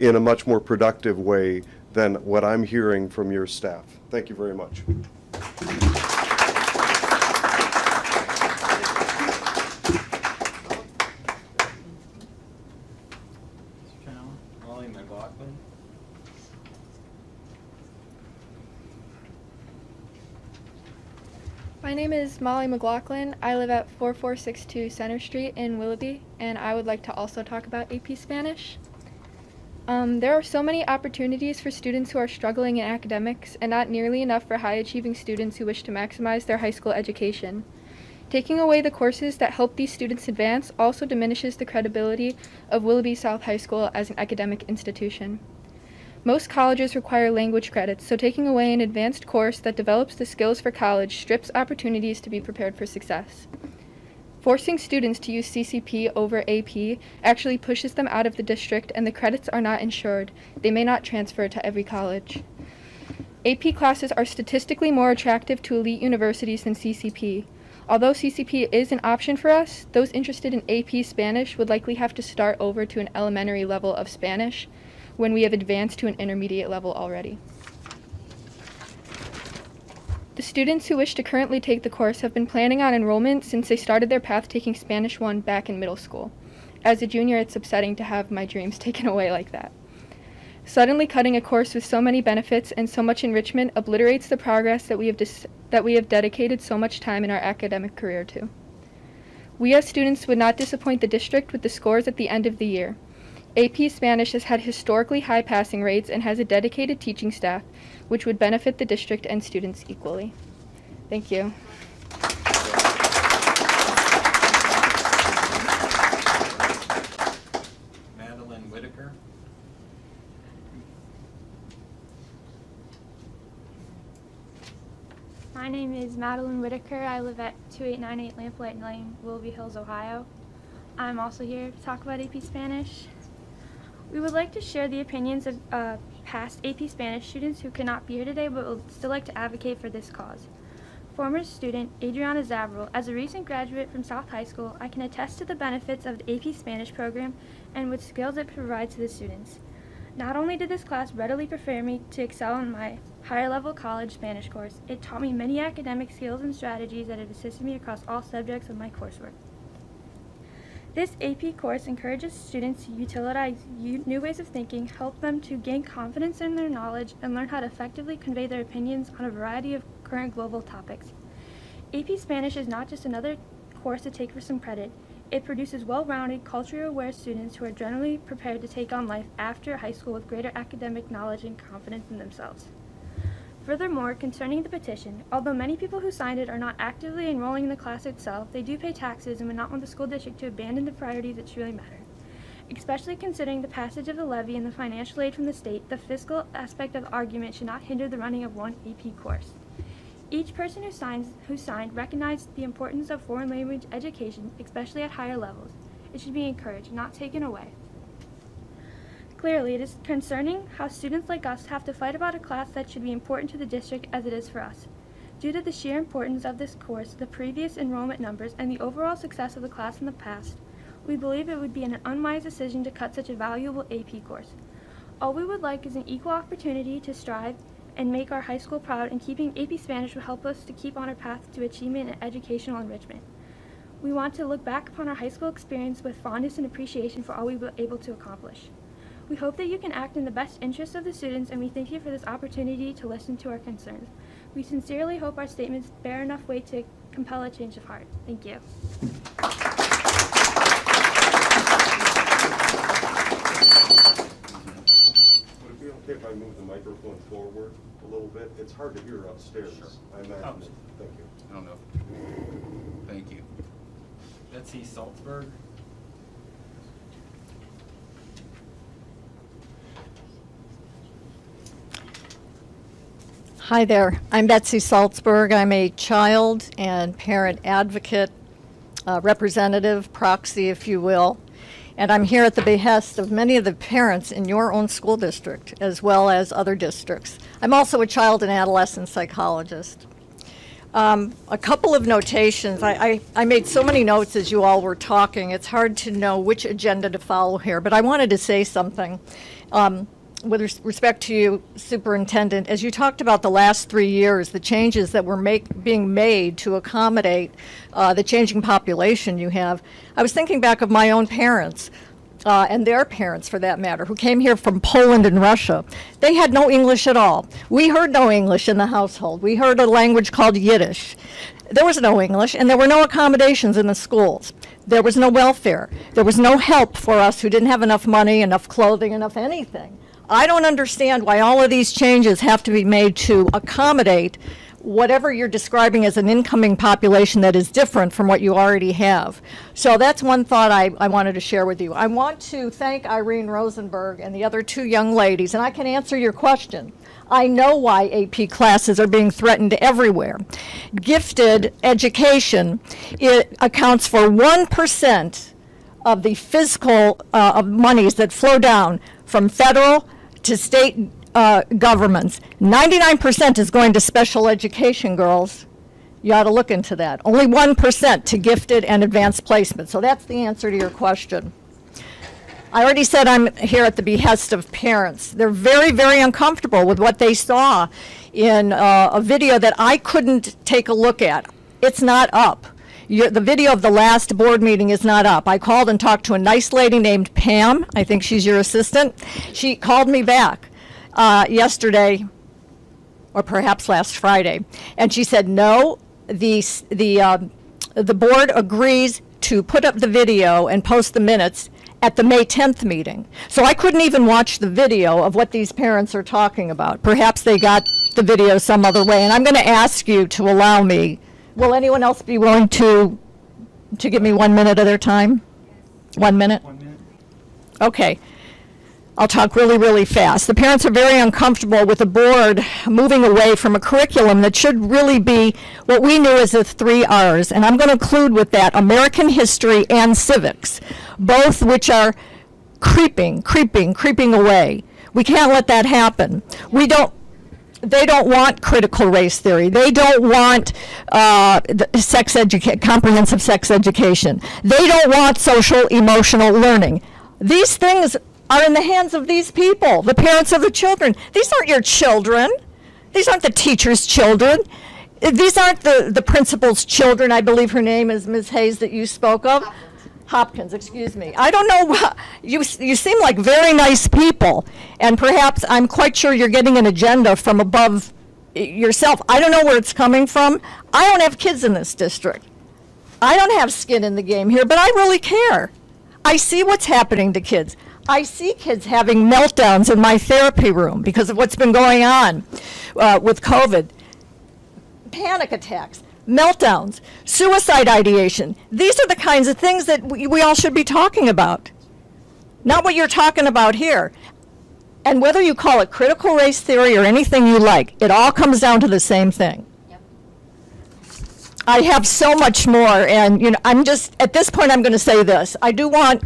M: in a much more productive way than what I'm hearing from your staff. Thank you very much.
F: Molly McLaughlin.
L: My name is Molly McLaughlin. I live at 4462 Center Street in Willoughby, and I would like to also talk about AP Spanish. There are so many opportunities for students who are struggling in academics, and not nearly enough for high-achieving students who wish to maximize their high school education. Taking away the courses that help these students advance also diminishes the credibility of Willoughby South High School as an academic institution. Most colleges require language credits, so taking away an advanced course that develops the skills for college strips opportunities to be prepared for success. Forcing students to use CCP over AP actually pushes them out of the district, and the credits are not insured. They may not transfer to every college. AP classes are statistically more attractive to elite universities than CCP. Although CCP is an option for us, those interested in AP Spanish would likely have to start over to an elementary level of Spanish when we have advanced to an intermediate level already. The students who wish to currently take the course have been planning on enrollment since they started their path taking Spanish 1 back in middle school. As a junior, it's upsetting to have my dreams taken away like that. Suddenly cutting a course with so many benefits and so much enrichment obliterates the progress that we have dedicated so much time in our academic career to. We as students would not disappoint the district with the scores at the end of the year. AP Spanish has had historically high passing rates and has a dedicated teaching staff, which would benefit the district and students equally. Thank you.
F: Madeline Whitaker.
N: My name is Madeline Whitaker. I live at 2898 Lamplight Lane, Willoughby Hills, Ohio. I'm also here to talk about AP Spanish. We would like to share the opinions of past AP Spanish students who cannot be here today but would still like to advocate for this cause. Former student Adriana Zavril, as a recent graduate from South High School, I can attest to the benefits of the AP Spanish program and what skills it provides to the students. Not only did this class readily prepare me to excel in my higher level college Spanish course, it taught me many academic skills and strategies that have assisted me across all subjects of my coursework. This AP course encourages students to utilize new ways of thinking, help them to gain confidence in their knowledge, and learn how to effectively convey their opinions on a variety of current global topics. AP Spanish is not just another course to take for some credit. It produces well-rounded, culturally aware students who are generally prepared to take on life after high school with greater academic knowledge and confidence in themselves. Furthermore, concerning the petition, although many people who signed it are not actively enrolling in the class itself, they do pay taxes and would not want the school district to abandon the priorities that truly matter. Especially considering the passage of the levy and the financial aid from the state, the fiscal aspect of the argument should not hinder the running of one AP course. Each person who signed recognized the importance of foreign language education, especially at higher levels. It should be encouraged, not taken away. Clearly, it is concerning how students like us have to fight about a class that should be important to the district as it is for us. Due to the sheer importance of this course, the previous enrollment numbers, and the overall success of the class in the past, we believe it would be an unwise decision to cut such a valuable AP course. All we would like is an equal opportunity to strive and make our high school proud, and keeping AP Spanish will help us to keep on our path to achievement and educational enrichment. We want to look back upon our high school experience with fondness and appreciation for all we were able to accomplish. We hope that you can act in the best interest of the students, and we thank you for this opportunity to listen to our concerns. We sincerely hope our statements bear enough weight to compel a change of heart. Thank you.
M: Would it be okay if I move the microphone forward a little bit? It's hard to hear upstairs. I imagine. Thank you.
B: I don't know. Thank you.
F: Betsy Salzberg.
O: Hi there. I'm Betsy Salzberg. I'm a child and parent advocate, representative, proxy, if you will. And I'm here at the behest of many of the parents in your own school district, as well as other districts. I'm also a child and adolescent psychologist. A couple of notations. I made so many notes as you all were talking. It's hard to know which agenda to follow here, but I wanted to say something. With respect to you, Superintendent, as you talked about the last 3 years, the changes that were being made to accommodate the changing population you have, I was thinking back of my own parents, and their parents for that matter, who came here from Poland and Russia. They had no English at all. We heard no English in the household. We heard a language called Yiddish. There was no English, and there were no accommodations in the schools. There was no welfare. There was no help for us who didn't have enough money, enough clothing, enough anything. I don't understand why all of these changes have to be made to accommodate whatever you're describing as an incoming population that is different from what you already have. So that's one thought I wanted to share with you. I want to thank Irene Rosenberg and the other two young ladies, and I can answer your question. I know why AP classes are being threatened everywhere. Gifted education, it accounts for 1% of the fiscal of monies that flow down from federal to state governments. 99% is going to special education, girls. You ought to look into that. Only 1% to gifted and advanced placement. So that's the answer to your question. I already said I'm here at the behest of parents. They're very, very uncomfortable with what they saw in a video that I couldn't take a look at. It's not up. The video of the last board meeting is not up. I called and talked to a nice lady named Pam. I think she's your assistant. She called me back yesterday, or perhaps last Friday, and she said, no, the board agrees to put up the video and post the minutes at the May 10th meeting. So I couldn't even watch the video of what these parents are talking about. Perhaps they got the video some other way, and I'm going to ask you to allow me. Will anyone else be willing to give me 1 minute of their time? 1 minute?
A: 1 minute.
O: Okay. I'll talk really, really fast. The parents are very uncomfortable with the board moving away from a curriculum that should really be what we knew as the 3 R's. And I'm going to include with that American history and civics, both which are creeping away. We can't let that happen. They don't want critical race theory. They don't want comprehensive sex education. They don't want social emotional learning. These things are in the hands of these people, the parents of the children. These aren't your children. These aren't the teacher's children. These aren't the principal's children. I believe her name is Ms. Hayes that you spoke of. Hopkins, excuse me. I don't know, you seem like very nice people, and perhaps I'm quite sure you're getting an agenda from above yourself. I don't know where it's coming from. I don't have kids in this district. I don't have skin in the game here, but I really care. I see what's happening to kids. I see kids having meltdowns in my therapy room because of what's been going on with COVID. Panic attacks. Meltdowns, suicide ideation. These are the kinds of things that we all should be talking about. Not what you're talking about here. And whether you call it critical race theory or anything you like, it all comes down to the same thing. Yep. I have so much more, and I'm just, at this point I'm going to say this. I want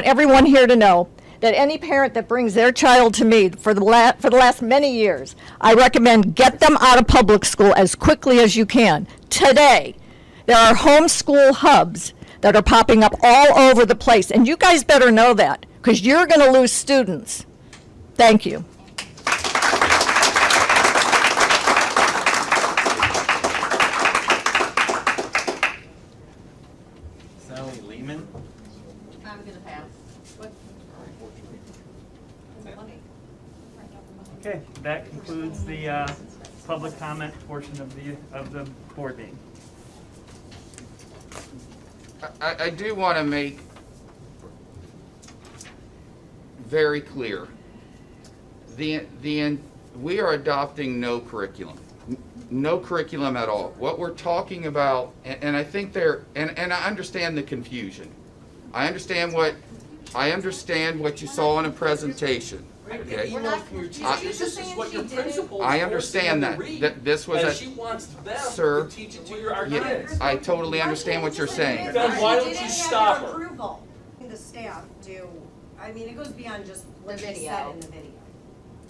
O: everyone here to know that any parent that brings their child to me for the last many years, I recommend get them out of public school as quickly as you can. Today, there are homeschool hubs that are popping up all over the place, and you guys better know that, because you're going to lose students. Thank you.
F: Sally Lehman.
O: I'm going to pass.
A: Okay, that concludes the public comment portion of the board meeting.
B: I do want to make very clear, we are adopting no curriculum. No curriculum at all. What we're talking about, and I think and I understand the confusion. I understand what you saw in a presentation. Okay?
J: This is what your principal.
B: I understand that this was
J: and she wants them
B: sir,
J: to teach it to our kids.
B: I totally understand what you're saying.
J: Then why don't you stop her?
P: Approval. The staff do. I mean, it goes beyond just what
H: The
P: she
H: video.
P: said in the video.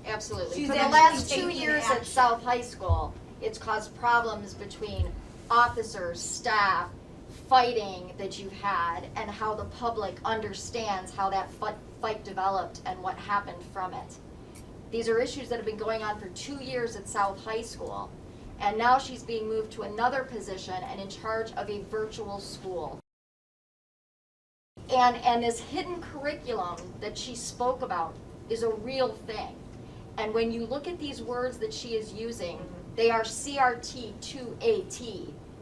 H: Absolutely.
P: She's
H: For the
P: actually
H: last 2
P: taking
H: years at
P: action.
H: South High School, it's caused problems between officers, staff, fighting that you've had, and how the public understands how that fight developed and what happened from it. These are issues that have been going on for 2 years at South High School, and now she's being moved to another position and in charge of a virtual school. And this hidden curriculum that she spoke about is a real thing. And when you look at these words that she is using, they are CRT to AT.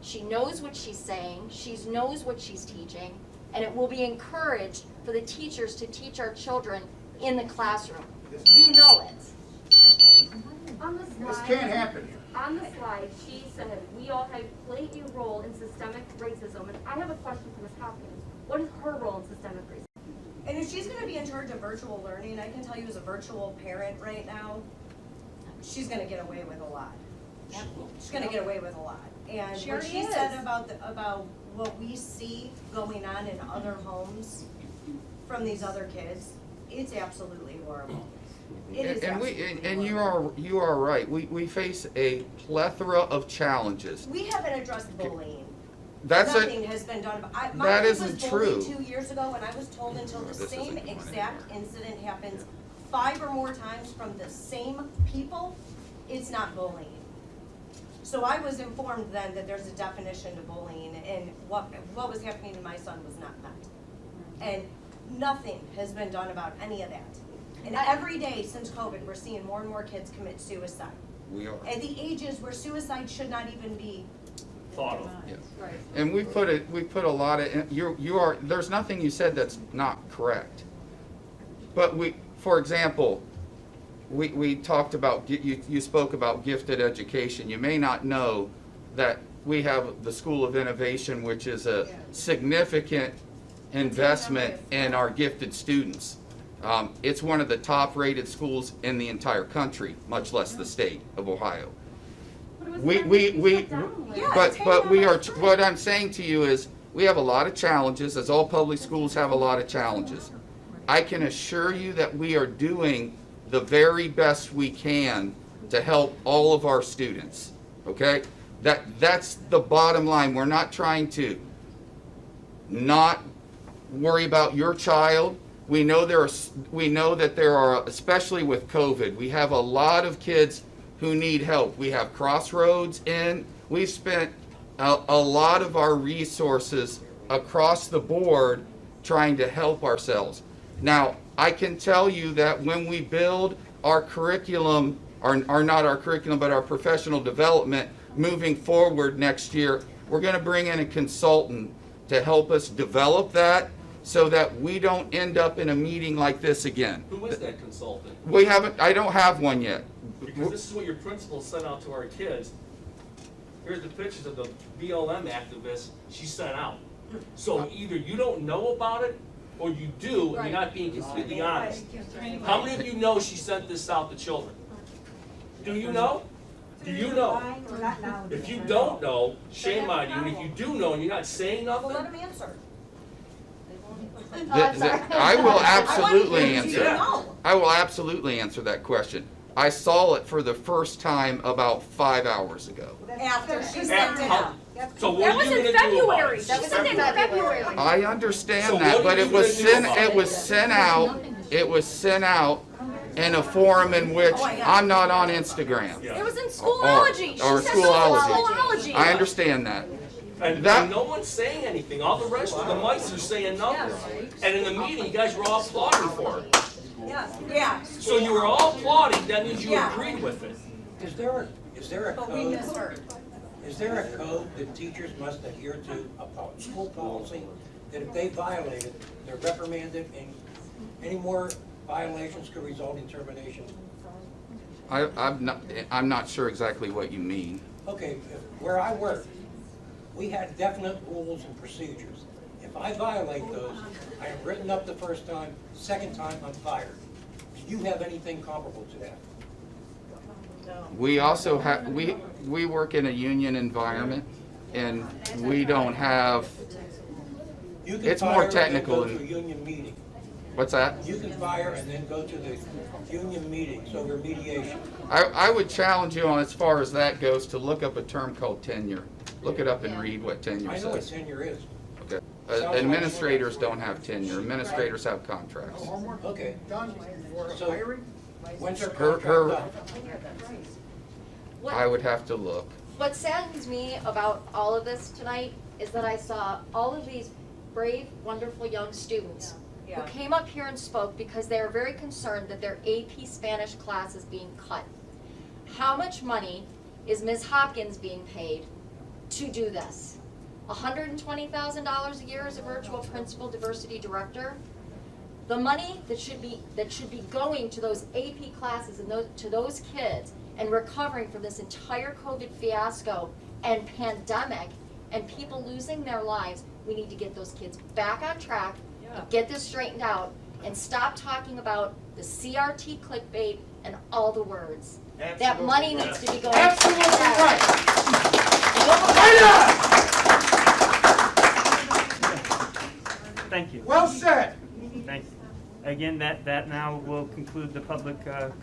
H: She knows what she's saying, she knows what she's teaching, and it will be encouraged for the teachers to teach our children in the classroom. You know it.
I: On the slide,
Q: This can't happen here.
I: On the slide, she said, we all have played a role in systemic racism. And I have a question for Ms. Hopkins. What is her role in systemic racism?
P: And if she's gonna be in charge of virtual learning, I can tell you as a virtual parent right now, she's gonna get away with a lot. She's gonna get away with a lot. And
K: She
P: what
K: already
P: she
K: is.
P: said about what we see going on in other homes from these other kids, it's absolutely horrible. It is absolutely
B: And
P: horrible.
B: you are right. We face a plethora of challenges.
P: We haven't addressed bullying.
B: That's
P: Nothing has been done about. My
B: that
P: kid
B: isn't
P: was bullied
B: true.
P: 2 years ago, and I was told until the
B: This
P: same
B: isn't going
P: exact
B: anywhere.
P: incident happens 5 or more times from the same people, it's not bullying. So I was informed then that there's a definition to bullying, and what was happening to my son was not met. And nothing has been done about any of that. And every day since COVID, we're seeing more and more kids commit suicide.
B: We are.
P: At the ages where suicide should not even be.
J: Thought of.
B: Yes. And we put a lot of, you are, there's nothing you said that's not correct. But for example, we talked about, you spoke about gifted education. You may not know that we have the School of Innovation, which is a significant investment in our gifted students. It's one of the top rated schools in the entire country, much less the state of Ohio. But we are, what I'm saying to you is, we have a lot of challenges, as all public schools have a lot of challenges. I can assure you that we are doing the very best we can to help all of our students, okay? That's the bottom line. We're not trying to not worry about your child. We know that there are, especially with COVID, we have a lot of kids who need help. We have Crossroads in. We've spent a lot of our resources across the board trying to help ourselves. Now, I can tell you that when we build our curriculum, or not our curriculum, but our professional development moving forward next year, we're going to bring in a consultant to help us develop that so that we don't end up in a meeting like this again.
J: Who is that consultant?
B: I don't have one yet.
J: Because this is what your principal sent out to our kids. Here's the pictures of the BLM activists she sent out. So either you don't know about it, or you do, and you're not being completely honest. How many of you know she sent this out to children? Do you know? Do you know? If you don't know, shame on you. And if you do know and you're not saying nothing,
P: Well, let him answer.
B: I will absolutely answer.
P: Yeah.
B: I will absolutely answer that question. I saw it for the first time about 5 hours ago.
P: After she sent it out.
J: so what are you gonna do about
K: February.
J: it?
K: She sent it in February.
B: I understand
J: So
B: that,
J: what
B: but
J: are
B: it
J: you
B: was
J: gonna do
B: sent.
J: about
B: It was sent out. It was sent out in a forum in which I'm not on Instagram.
K: It was in Schoolology. She
B: Or
K: said
B: Schoolology. I understand that.
J: And no one's saying anything. All the rest of the mice are saying nothing. And in the meeting, you guys were all applauding for it.
P: Yeah.
J: So you were all applauding, that means you agreed with it.
G: Is there a
P: But we
G: code?
P: misheard.
G: Is there a code that teachers must adhere to, a school policy, that if they violate it, they're reprimanded and any more violations could result in termination?
B: I'm not sure exactly what you mean.
G: Okay, where I work, we had definite rules and procedures. If I violate those, I am written up the first time, second time I'm fired. Do you have anything comparable to that?
B: We also have, we work in a union environment, and we don't have,
G: You can
B: it's
G: fire
B: more
G: and then
B: technical.
G: go to a union meeting.
B: What's that?
G: You can fire and then go to the union meeting, so remediation.
B: I would challenge you on, as far as that goes, to look up a term called tenure. Look it up and read what tenure
G: I know what
B: says.
G: tenure is.
B: Okay. Administrators don't have tenure. Administrators have contracts.
G: Okay. So, when's her
B: Her-
G: contract up?
B: I would have to look.
H: What saddens me about all of this tonight is that I saw all of these brave, wonderful young students who came up here and spoke because they are very concerned that their AP Spanish class is being cut. How much money is Ms. Hopkins being paid to do this? $120,000 a year as a virtual principal diversity director? The money that should be going to those AP classes and to those kids and recovering from this entire COVID fiasco and pandemic and people losing their lives, we need to get those kids back on track and get this straightened out and stop talking about the CRT clickbait and all the words. That money needs to be going.
G: Absolutely right.
A: Thank you.
G: Well said.
A: Thank you. Again, that now will conclude the public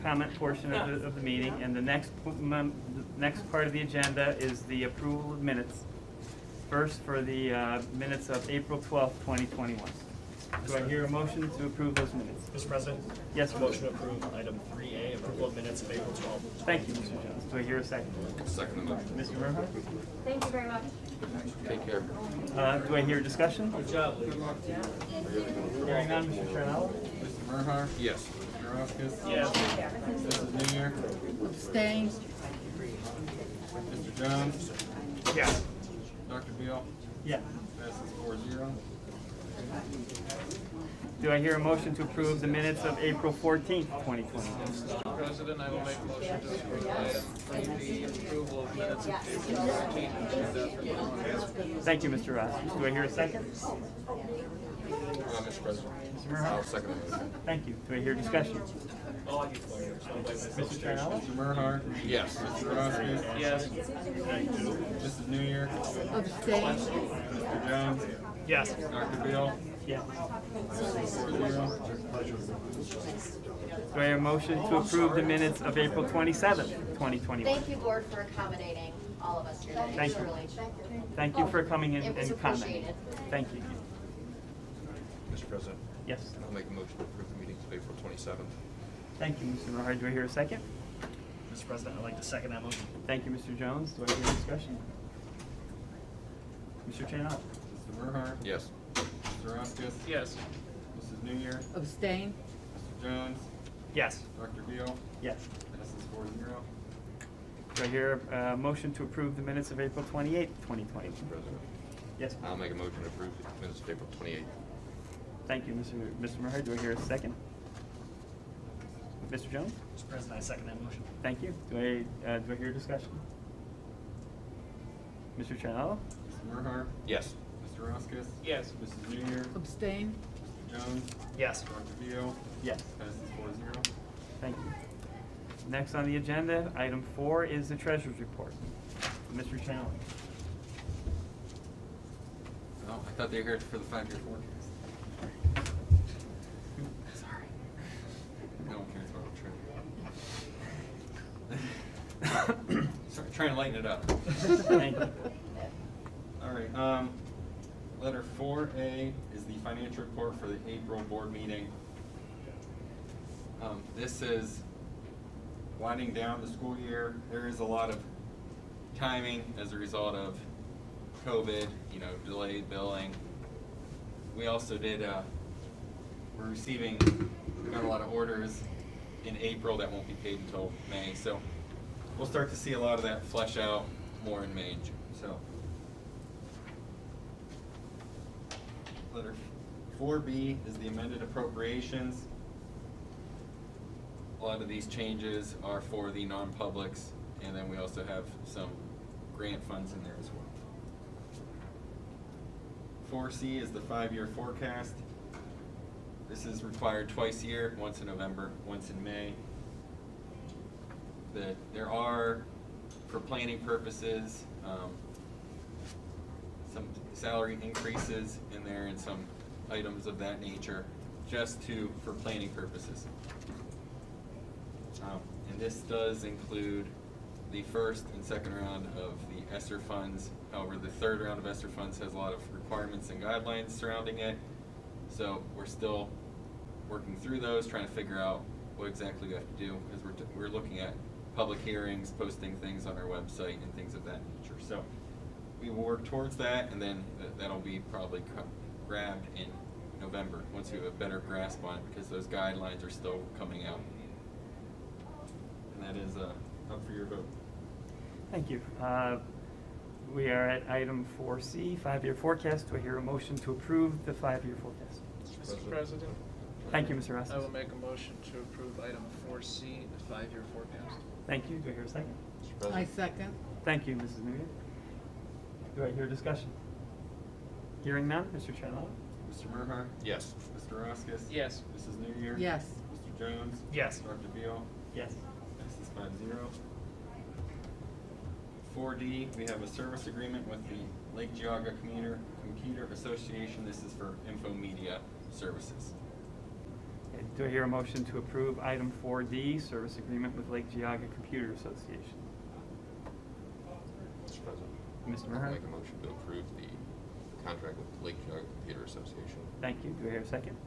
A: comment portion of the meeting, and the next part of the agenda is the approval of minutes. First, for the minutes of April 12th, 2021. Do I hear a motion to approve those minutes?
Q: Mr. President?
A: Yes, sir.
Q: Motion to approve item 3A, approval of minutes of April 12th.
A: Thank you, Mr. Jones. Do I hear a second?
B: Second motion.
A: Mr. Bernhardt?
I: Thank you very much.
B: Take care.
A: Do I hear discussion?
F: Good job, Lee.
A: Hearing none, Mr. Tranello?
C: Mr. Bernhardt?
B: Yes.
C: Mr. Roskis?
Q: Yes.
C: Mrs. New Year?
O: Abstain.
C: Mr. Jones?
Q: Yes.
C: Dr. Beal?
A: Yeah.
C: Passes 4-0.
A: Do I hear a motion to approve the minutes of April 14th, 2021?
F: Mr. President, I will make a motion to approve item 3B, approval of minutes of April 13th, 2021.
A: Thank you, Mr. Ross. Do I hear a second?
B: Mr. President.
A: Mr. Bernhardt?
B: I'll second the motion.
A: Thank you. Do I hear discussion? Mr. Tranello?
C: Mr. Bernhardt?
B: Yes.
C: Mr. Roskis?
F: Yes.
C: Mrs. New Year?
O: Abstain.
C: Mr. Jones?
Q: Yes.
C: Dr. Beal?
A: Yeah.
C: Passes 4-0.
A: Do I hear a motion to approve the minutes of April 27th, 2021?
H: Thank you, board, for accommodating all of us here today.
A: Thank you.
H: Truly.
A: Thank you for coming in
H: It was
A: and commenting.
H: appreciated.
A: Thank you.
R: Mr. President,
A: Yes.
R: I'll make a motion to approve the meetings of April 27th.
A: Thank you, Mr. Bernhardt. Do I hear a second?
Q: Mr. President, I'd like to second that motion.
A: Thank you, Mr. Jones. Do I hear discussion? Mr. Tranello?
C: Mr. Bernhardt?
R: Yes.
C: Mr. Roskis?
F: Yes.
C: Mrs. New Year?
O: Abstain.
C: Mr. Jones?
Q: Yes.
C: Dr. Beal?
A: Yes.
C: Passes 4-0.
A: Do I hear a motion to approve the minutes of April 28th, 2020?
R: Mr. President,
A: Yes.
R: I'll make a motion to approve the minutes of April 28th.
A: Thank you, Mr. Bernhardt. Do I hear a second? Mr. Jones?
Q: Mr. President, I second that motion.
A: Thank you. Do I hear discussion? Mr. Tranello?
C: Mr. Bernhardt?
R: Yes.
C: Mr. Roskis?
F: Yes.
C: Mrs. New Year?
O: Abstain.
C: Mr. Jones?
Q: Yes.
C: Dr. Beal?
A: Yes.
C: Passes 4-0.
A: Thank you. Next on the agenda, item 4 is the treasurer's report. Mr. Tranello?
R: Oh, I thought they were here for the 5-year forecast. Sorry. No one cares about our trip. Sorry, trying to lighten it up.
A: Thank you.
C: All right, letter 4A is the financial report for the April board meeting. This is winding down the school year. There is a lot of timing as a result of COVID, delayed billing. We also we got a lot of orders in April that won't be paid until May. So we'll start to see a lot of that flesh out more in May and June. So, letter 4B is the amended appropriations. A lot of these changes are for the non-publics, and then we also have some grant funds in there as well. 4C is the 5-year forecast. This is required twice a year, once in November, once in May. There are, for planning purposes, some salary increases in there and some items of that nature, just for planning purposes. And this does include the first and second round of the ESSER funds. However, the third round of ESSER funds has a lot of requirements and guidelines surrounding it. So we're still working through those, trying to figure out what exactly we have to do, because we're looking at public hearings, posting things on our website and things of that nature. So we will work towards that, and then that'll be probably grabbed in November once we have a better grasp on it, because those guidelines are still coming out. And that is up for your vote.
A: Thank you. We are at item 4C, 5-year forecast. Do I hear a motion to approve the 5-year forecast?
F: Mr. President?
A: Thank you, Mr. Rasmus.
F: I will make a motion to approve item 4C, the 5-year forecast.
A: Thank you. Do I hear a second?
D: I second.
A: Thank you, Mrs. Newyer. Do I hear discussion? Hearing none, Mr. Chanel?
C: Mr. Merhar?
R: Yes.
C: Mr. Roskis?
F: Yes.
C: Mrs. Newyear?
D: Yes.
C: Mr. Jones?
Q: Yes.
C: Dr. Beal?
A: Yes.
C: Passes 5-0. 4D, we have a service agreement with the Lake Geauga Computer Association. This is for info media services.
A: Okay, do I hear a motion to approve item 4D, service agreement with Lake Geauga Computer Association?
R: Mr. President?
A: Mr.
R: I'll
A: Merhart?
R: make a motion to approve the contract with Lake Geauga Computer Association.
A: Thank you. Do I hear a second?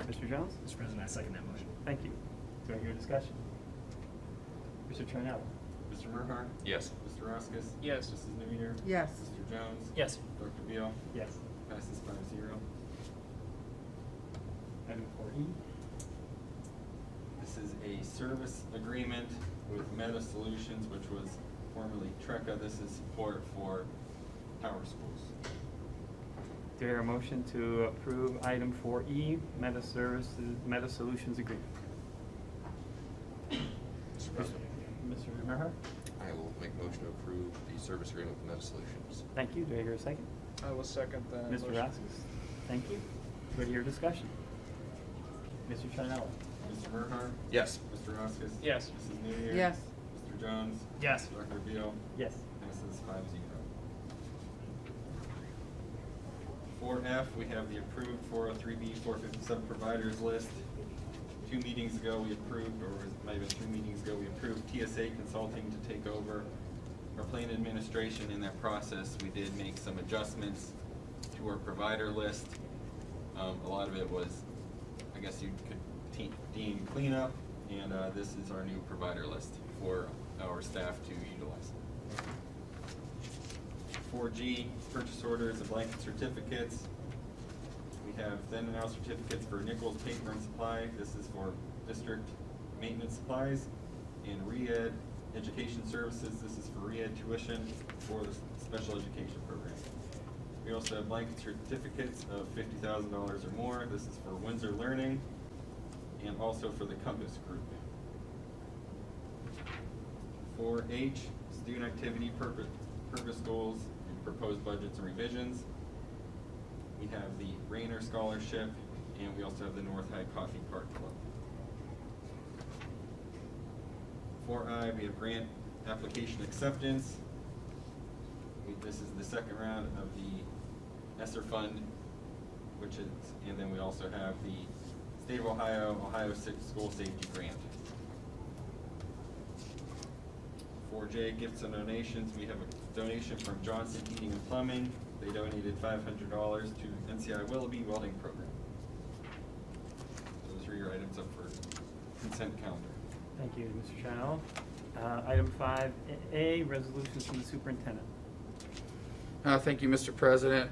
A: Mr. Jones?
Q: Mr. President, I second that motion.
A: Thank you. Do I hear discussion? Mr. Charnell?
C: Mr. Merhar?
R: Yes.
C: Mr. Roskis?
F: Yes.
C: Mrs. Newyear?
D: Yes.
C: Mr. Jones?
Q: Yes.
C: Dr. Beal?
A: Yes.
C: Passes 5-0.
A: Item 4E?
C: This is a service agreement with Meta Solutions, which was formerly Trekka. This is support for Power Schools.
A: Do I hear a motion to approve item 4E, Meta Solutions Agreement?
R: Mr. President?
A: Mr. Merhart?
R: I will make a motion to approve the service agreement with Meta Solutions.
A: Thank you. Do I hear a second?
F: I will second that
A: Mr.
F: motion.
A: Rasmus? Thank you. Do I hear discussion? Mr. Charnell?
C: Mr. Merhar?
R: Yes.
C: Mr. Roskis?
F: Yes.
C: Mrs. Newyear?
D: Yes.
C: Mr. Jones?
Q: Yes.
C: Dr. Beal?
A: Yes.
C: Passes 5-0. 4F, we have the approved 403B, 457 providers list. 2 meetings ago we approved, or it might have been 3 meetings ago, we approved TSA Consulting to take over our plan administration. In that process, we did make some adjustments to our provider list. A lot of it was, I guess you could deem cleanup, and this is our new provider list for our staff to utilize. 4G, purchase orders and blanket certificates. We have then and now certificates for Nichols Paper and Supply. This is for district maintenance supplies. And Re-Ed Education Services. This is for Re-Ed tuition for the special education program. We also have blanket certificates of $50,000 or more. This is for Windsor Learning and also for the Compass Group. 4H, student activity purpose goals and proposed budgets and revisions. We have the Rayner Scholarship, and we also have the North High Coffee Cart Club. 4I, we have grant application acceptance. This is the second round of the ESSER fund, and then we also have the State of Ohio School Safety Grant. 4J, gifts and donations. We have a donation from Johnson Heating and Plumbing. They donated $500 to NCI Willoughby Welding Program. Those are your items up for consent calendar.
A: Thank you, Mr. Chanel. Item 5A, resolutions from the superintendent.
B: Thank you, Mr. President.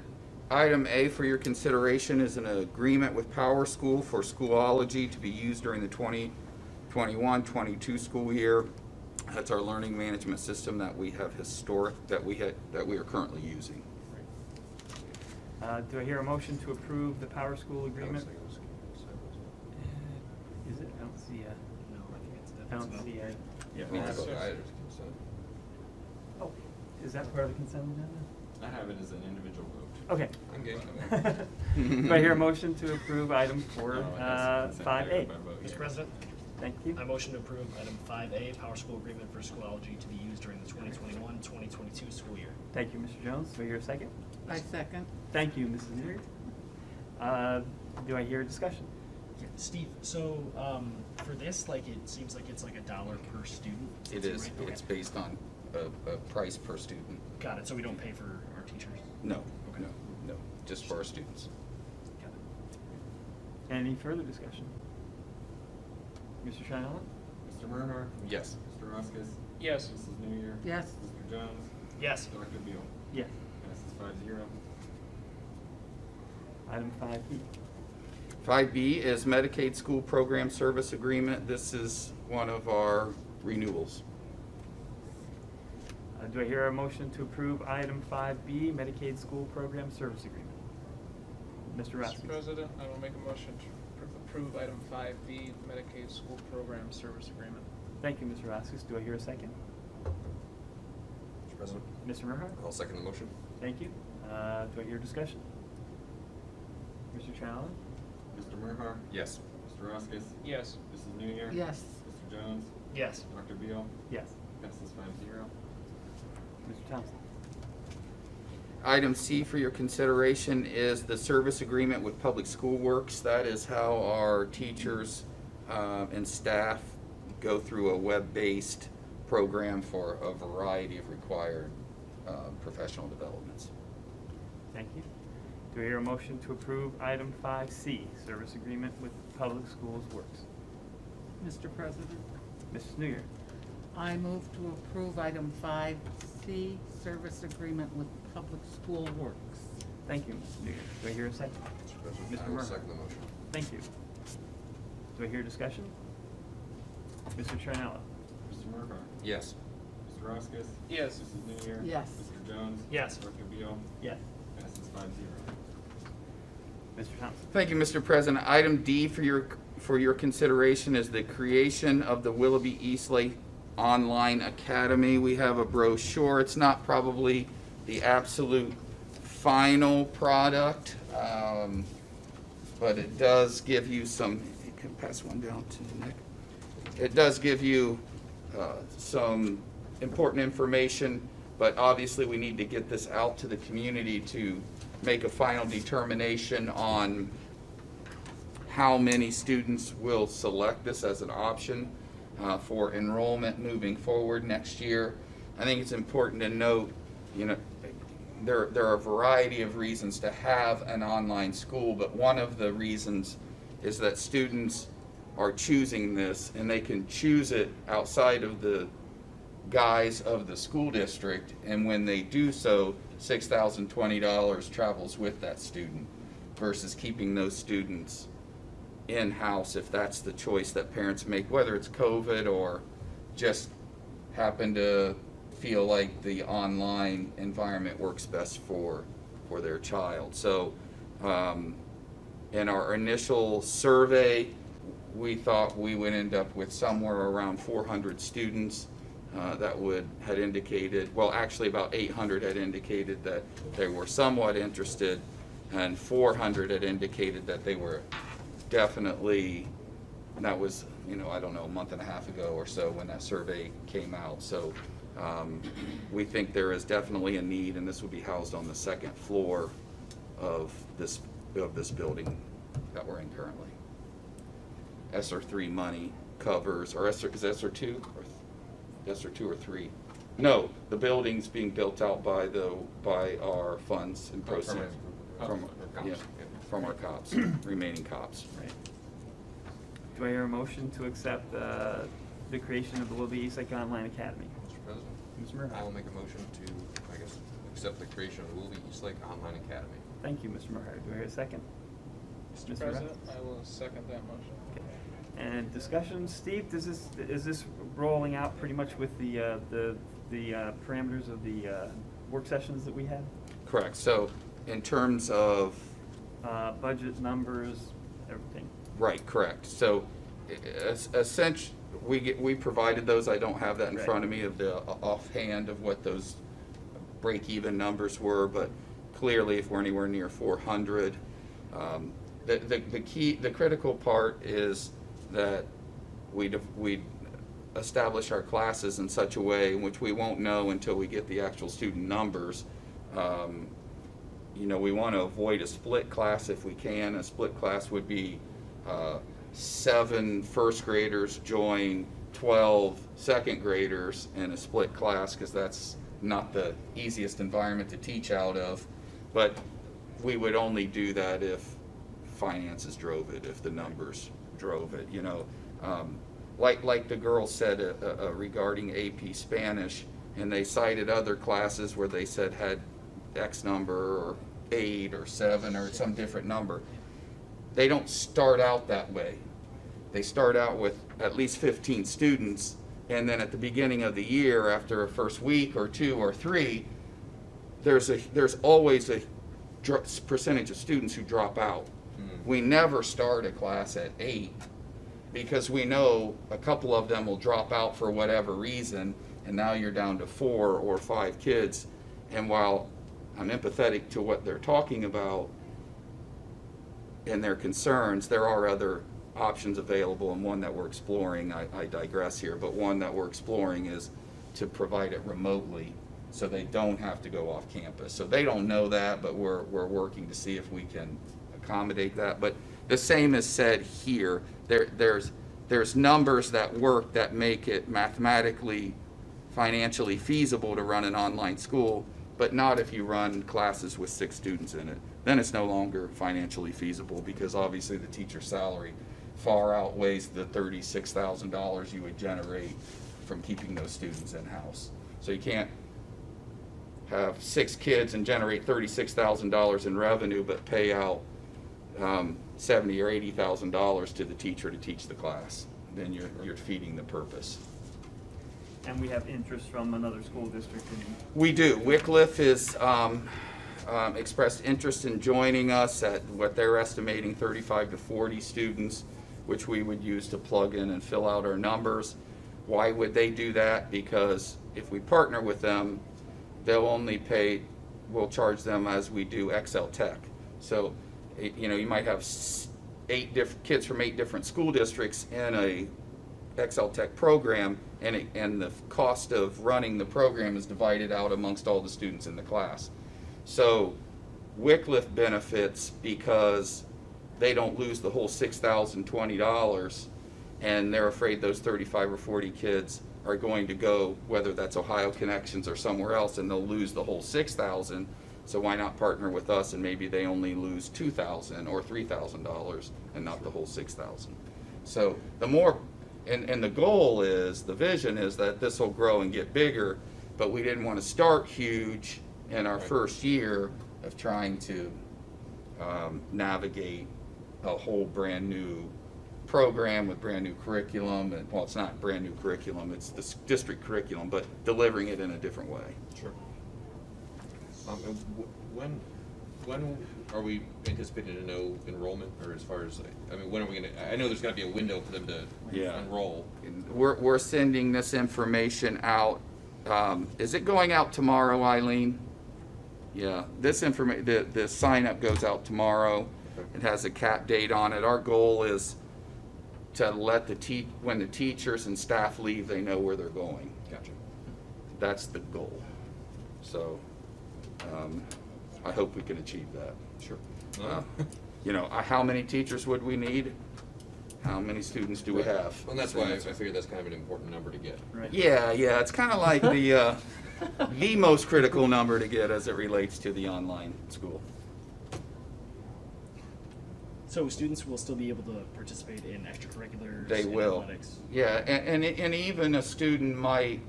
B: Item A for your consideration is an agreement with Power School for Schoolology to be used during the 2021-22 school year. That's our learning management system that we have that we are currently using.
A: Do I hear a motion to approve the Power School agreement? Is it? I don't see a.
Q: No, I think it's
A: I don't see a.
B: Yeah, we have consent.
A: Oh, is that part of the consent agenda?
C: I have it as an individual vote.
A: Okay.
R: I'm game.
A: Do I hear a motion to approve item for
C: No, it has to be
A: 5A?
C: by vote,
Q: Mr.
C: yeah.
Q: President,
A: Thank you.
Q: I motion to approve item 5A, Power School Agreement for Schoology to be used during the 2021-2022 school year.
A: Thank you, Mr. Jones. Do I hear a second?
D: I second.
A: Thank you, Mrs. Neary. Do I hear a discussion?
Q: Steve, so for this, like, it seems like it's like $1 per student.
B: It is.
Q: Right? Okay.
B: It's based on a price per student.
Q: Got it. So we don't pay for our teachers.
B: No,
Q: Okay.
B: no, just for our students.
Q: Got it.
A: Any further discussion? Mr. Shinella?
C: Mr. Murnau?
B: Yes.
C: Mr. Roskis?
F: Yes.
C: Mrs. Newyear?
D: Yes.
C: Mr. Jones?
Q: Yes.
C: Dr. Beal?
A: Yes.
C: Passes 5-0.
A: Item 5B.
B: 5B is Medicaid School Program Service Agreement. This is one of our renewals.
A: Do I hear a motion to approve item 5B, Medicaid School Program Service Agreement? Mr.
F: Mr.
A: Roskis?
F: President, I will make a motion to approve item 5B, Medicaid School Program Service Agreement.
A: Thank you, Mr. Roskis. Do I hear a second?
R: Mr. President,
A: Mr. Murhart?
R: I'll second the motion.
A: Thank you. Do I hear discussion? Mr. Shinella?
C: Mr. Murnau?
R: Yes.
C: Mr. Roskis?
F: Yes.
C: Mrs. Newyear?
D: Yes.
C: Mr. Jones?
Q: Yes.
C: Dr. Beal?
A: Yes.
C: Passes 5-0.
A: Mr. Thompson?
B: Item C for your consideration is the service agreement with Public School Works. That is how our teachers and staff go through a web-based program for a variety of required professional developments.
A: Thank you. Do I hear a motion to approve item 5C, Service Agreement with Public Schools Works?
D: Mr. President,
A: Mrs. Newyear?
D: I move to approve item 5C, service agreement with Public School Works.
A: Thank you, Mrs. Newyear. Do I hear a second?
R: Mr. President,
A: Mr.
R: I will
A: Murphy.
R: second the motion.
A: Thank you. Do I hear discussion? Mr. Charnella?
C: Mr. Murnau?
B: Yes.
C: Mr. Roskis?
F: Yes.
C: Mrs. Newyear?
D: Yes.
C: Mr. Jones?
F: Yes.
C: Dr. Beal?
A: Yes.
C: Passes 5-0.
A: Mr. Thompson?
B: Thank you, Mr. President. Item D for your consideration is the creation of the Willoughby Eastlake Online Academy. We have a brochure. It's not probably the absolute final product, but it does give you some, you can pass one down to Nick. It does give you some important information, but obviously we need to get this out to the community to make a final determination on how many students will select this as an option for enrollment moving forward next year. I think it's important to note, you know, there are a variety of reasons to have an online school, but one of the reasons is that students are choosing this, and they can choose it outside of the guise of the school district, and when they do so, $6,020 travels with that student versus keeping those students in-house if that's the choice that parents make, whether it's COVID or just happen to feel like the online environment works best for their child. So in our initial survey, we thought we would end up with somewhere around 400 students that had indicated, well, actually about 800 had indicated that they were somewhat interested, and 400 had indicated that they were definitely, and that was, you know, I don't know, a month and a half ago or so when that survey came out. So we think there is definitely a need, and this will be housed on the second floor of this building that we're in currently. ESSER 3 money covers, or ESSER, is ESSER 2? Or ESSER 2 or 3? No, the building's being built out by our funds and proceeds from our COPS, remaining COPS.
A: Right. Do I hear a motion to accept the creation of the Willoughby Eastlake Online Academy?
R: Mr. President,
A: Mr. Murphy.
R: I will make a motion to, accept the creation of the Willoughby Eastlake Online Academy.
A: Thank you, Mr. Murphy. Do I hear a second?
F: Mr.
A: Mr.
F: President, I will second that motion.
A: Okay. And discussion, Steve, is this rolling out pretty much with the parameters of the work sessions that we had?
B: Correct. So in terms of
A: Budget, numbers, everything.
B: right, correct. So essentially, we provided those. I don't have that in
A: Right.
B: front of me of the offhand of what those break-even numbers were, but clearly, if we're anywhere near 400, the critical part is that we establish our classes in such a way in which we won't know until we get the actual student numbers. You know, we want to avoid a split class if we can. A split class would be 7 first graders join 12 second graders in a split class, because that's not the easiest environment to teach out of. But we would only do that if finances drove it, if the numbers drove it, you know. Like the girls said regarding AP Spanish, and they cited other classes where they said had X number or 8 or 7 or some different number. They don't start out that way. They start out with at least 15 students, and then at the beginning of the year, after a first week or 2 or 3, there's always a percentage of students who drop out. We never start a class at 8 because we know a couple of them will drop out for whatever reason, and now you're down to 4 or 5 kids. And while I'm empathetic to what they're talking about and their concerns, there are other options available, and one that we're exploring, I digress here, but one that we're exploring is to provide it remotely so they don't have to go off campus. So they don't know that, but we're working to see if we can accommodate that. But the same is said here. There's numbers that work that make it mathematically, financially feasible to run an online school, but not if you run classes with 6 students in it. Then it's no longer financially feasible, because obviously the teacher's salary far outweighs the $36,000 you would generate from keeping those students in-house. So you can't have 6 kids and generate $36,000 in revenue, but pay out $70,000 or $80,000 to the teacher to teach the class. Then you're feeding the purpose.
A: And we have interest from another school district.
B: We do. Wycliffe has expressed interest in joining us at what they're estimating 35 to 40 students, which we would use to plug in and fill out our numbers. Why would they do that? Because if we partner with them, they'll only pay, we'll charge them as we do XL Tech. So, you know, you might have 8 different kids from 8 different school districts in a XL Tech program, and the cost of running the program is divided out amongst all the students in the class. So Wycliffe benefits because they don't lose the whole $6,020, and they're afraid those 35 or 40 kids are going to go, whether that's Ohio Connections or somewhere else, and they'll lose the whole $6,000. So why not partner with us, and maybe they only lose $2,000 or $3,000 and not the whole $6,000. So the more, and the goal is, the vision is that this will grow and get bigger, but we didn't want to start huge in our first year of trying to navigate a whole brand new program with brand new curriculum. And well, it's not brand new curriculum, it's the district curriculum, but delivering it in a different way.
R: Sure. And when are we anticipating to know enrollment, or as far as, I mean, when are we gonna, I know there's gotta be a window for them to enroll.
B: We're sending this information out. Is it going out tomorrow, Eileen? Yeah, this information, the sign up goes out tomorrow. It has a cap date on it. Our goal is to let when the teachers and staff leave, they know where they're going.
R: Gotcha.
B: That's the goal. So, I hope we can achieve that.
R: Sure.
B: You know, how many teachers would we need? How many students do we have?
R: Well, that's why I figured that's kind of an important number to get.
A: Right.
B: Yeah, it's kind of like the most critical number to get as it relates to the online school.
Q: So students will still be able to participate in extracurriculars?
B: They will.
Q: Athletics.
B: Yeah, and even a student might,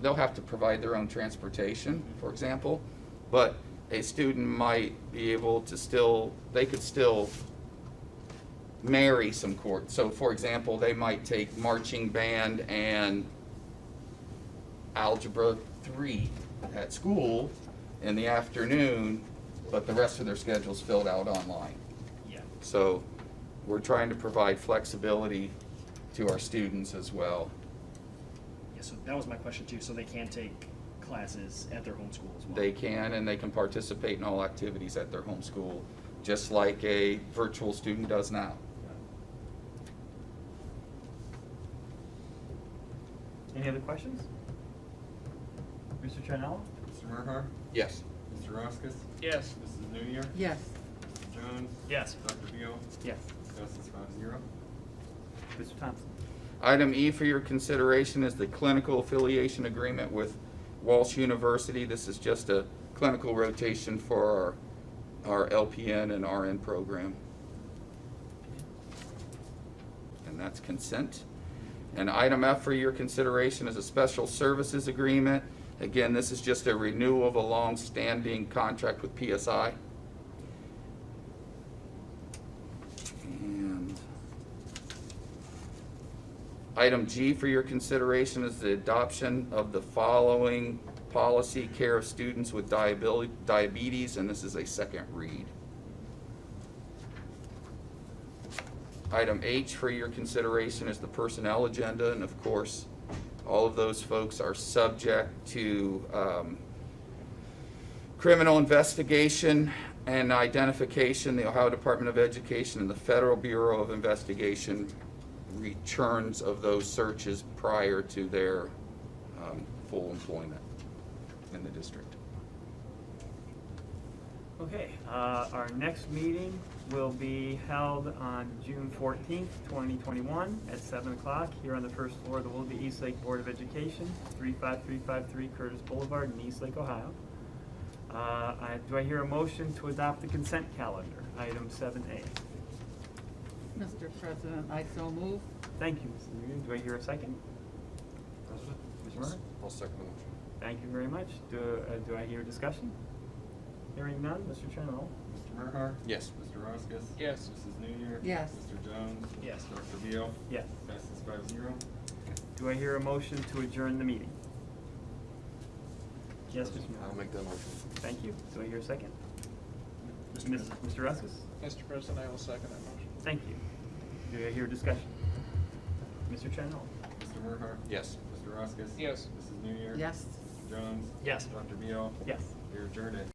B: they'll have to provide their own transportation, for example, but a student might be able to they could still marry some courses. So for example, they might take marching band and algebra 3 at school in the afternoon, but the rest of their schedule's filled out online.
Q: Yeah.
B: So we're trying to provide flexibility to our students as well.
Q: Yeah, so that was my question too. So they can take classes at their home school as well?
B: They can, and they can participate in all activities at their home school, just like a virtual student does now.
A: Any other questions? Mr. Tranella?
C: Mr. Murhar?
B: Yes.
C: Mr. Roskis?
F: Yes.
C: Mrs. New Year?
D: Yes.
C: Mr. Jones?
Q: Yes.
C: Dr. Beal?
A: Yes.
C: Passes 5-0.
A: Mr. Thompson?
B: Item E for your consideration is the clinical affiliation agreement with Walsh University. This is just a clinical rotation for our LPN and RN program. And that's consent. And item F for your consideration is a special services agreement. Again, this is just a renewal of a long-standing contract with PSI. And item G for your consideration is the adoption of the following policy: care of students with diabetes, and this is a second read. Item H for your consideration is the personnel agenda, and of course, all of those folks are subject to criminal investigation and identification. The Ohio Department of Education and the Federal Bureau of Investigation returns of those searches prior to their full employment in the district.
A: Okay, our next meeting will be held on June 14th, 2021 at 7 o'clock here on the first floor of the Willoughby Eastlake Board of Education, 35353 Curtis Boulevard in Eastlake, Ohio. Do I hear a motion to adopt the consent calendar, item 7A?
D: Mr. President, I so move.
A: Thank you, Mr. Newton. Do I hear a second?
C: President?
A: Mr. Murray?
R: I'll second the motion.
A: Thank you very much. Do I hear discussion? Hearing none, Mr. Trenholm?
C: Mr. Murhar?
R: Yes.
C: Mr. Roskis?
F: Yes.
C: Mrs. New Year?
D: Yes.
C: Mr. Jones?
Q: Yes.
C: Dr. Beal?
A: Yes.
C: Passes 5-0.
A: Do I hear a motion to adjourn the meeting? Yes, Mr. Murray?
R: I'll make that motion.
A: Thank you. Do I hear a second?
Q: Mr. President.
A: Mr. Ruskus?
F: Mr. President, I will second that motion.
A: Thank you. Do I hear discussion? Mr. Trenholm?
C: Mr. Murhar?
R: Yes.
C: Mr. Roskis?
F: Yes.
C: Mrs. New Year?
D: Yes.
C: Mr. Jones?
Q: Yes.
C: Dr. Beal?
A: Yes.
C: You're adjourned at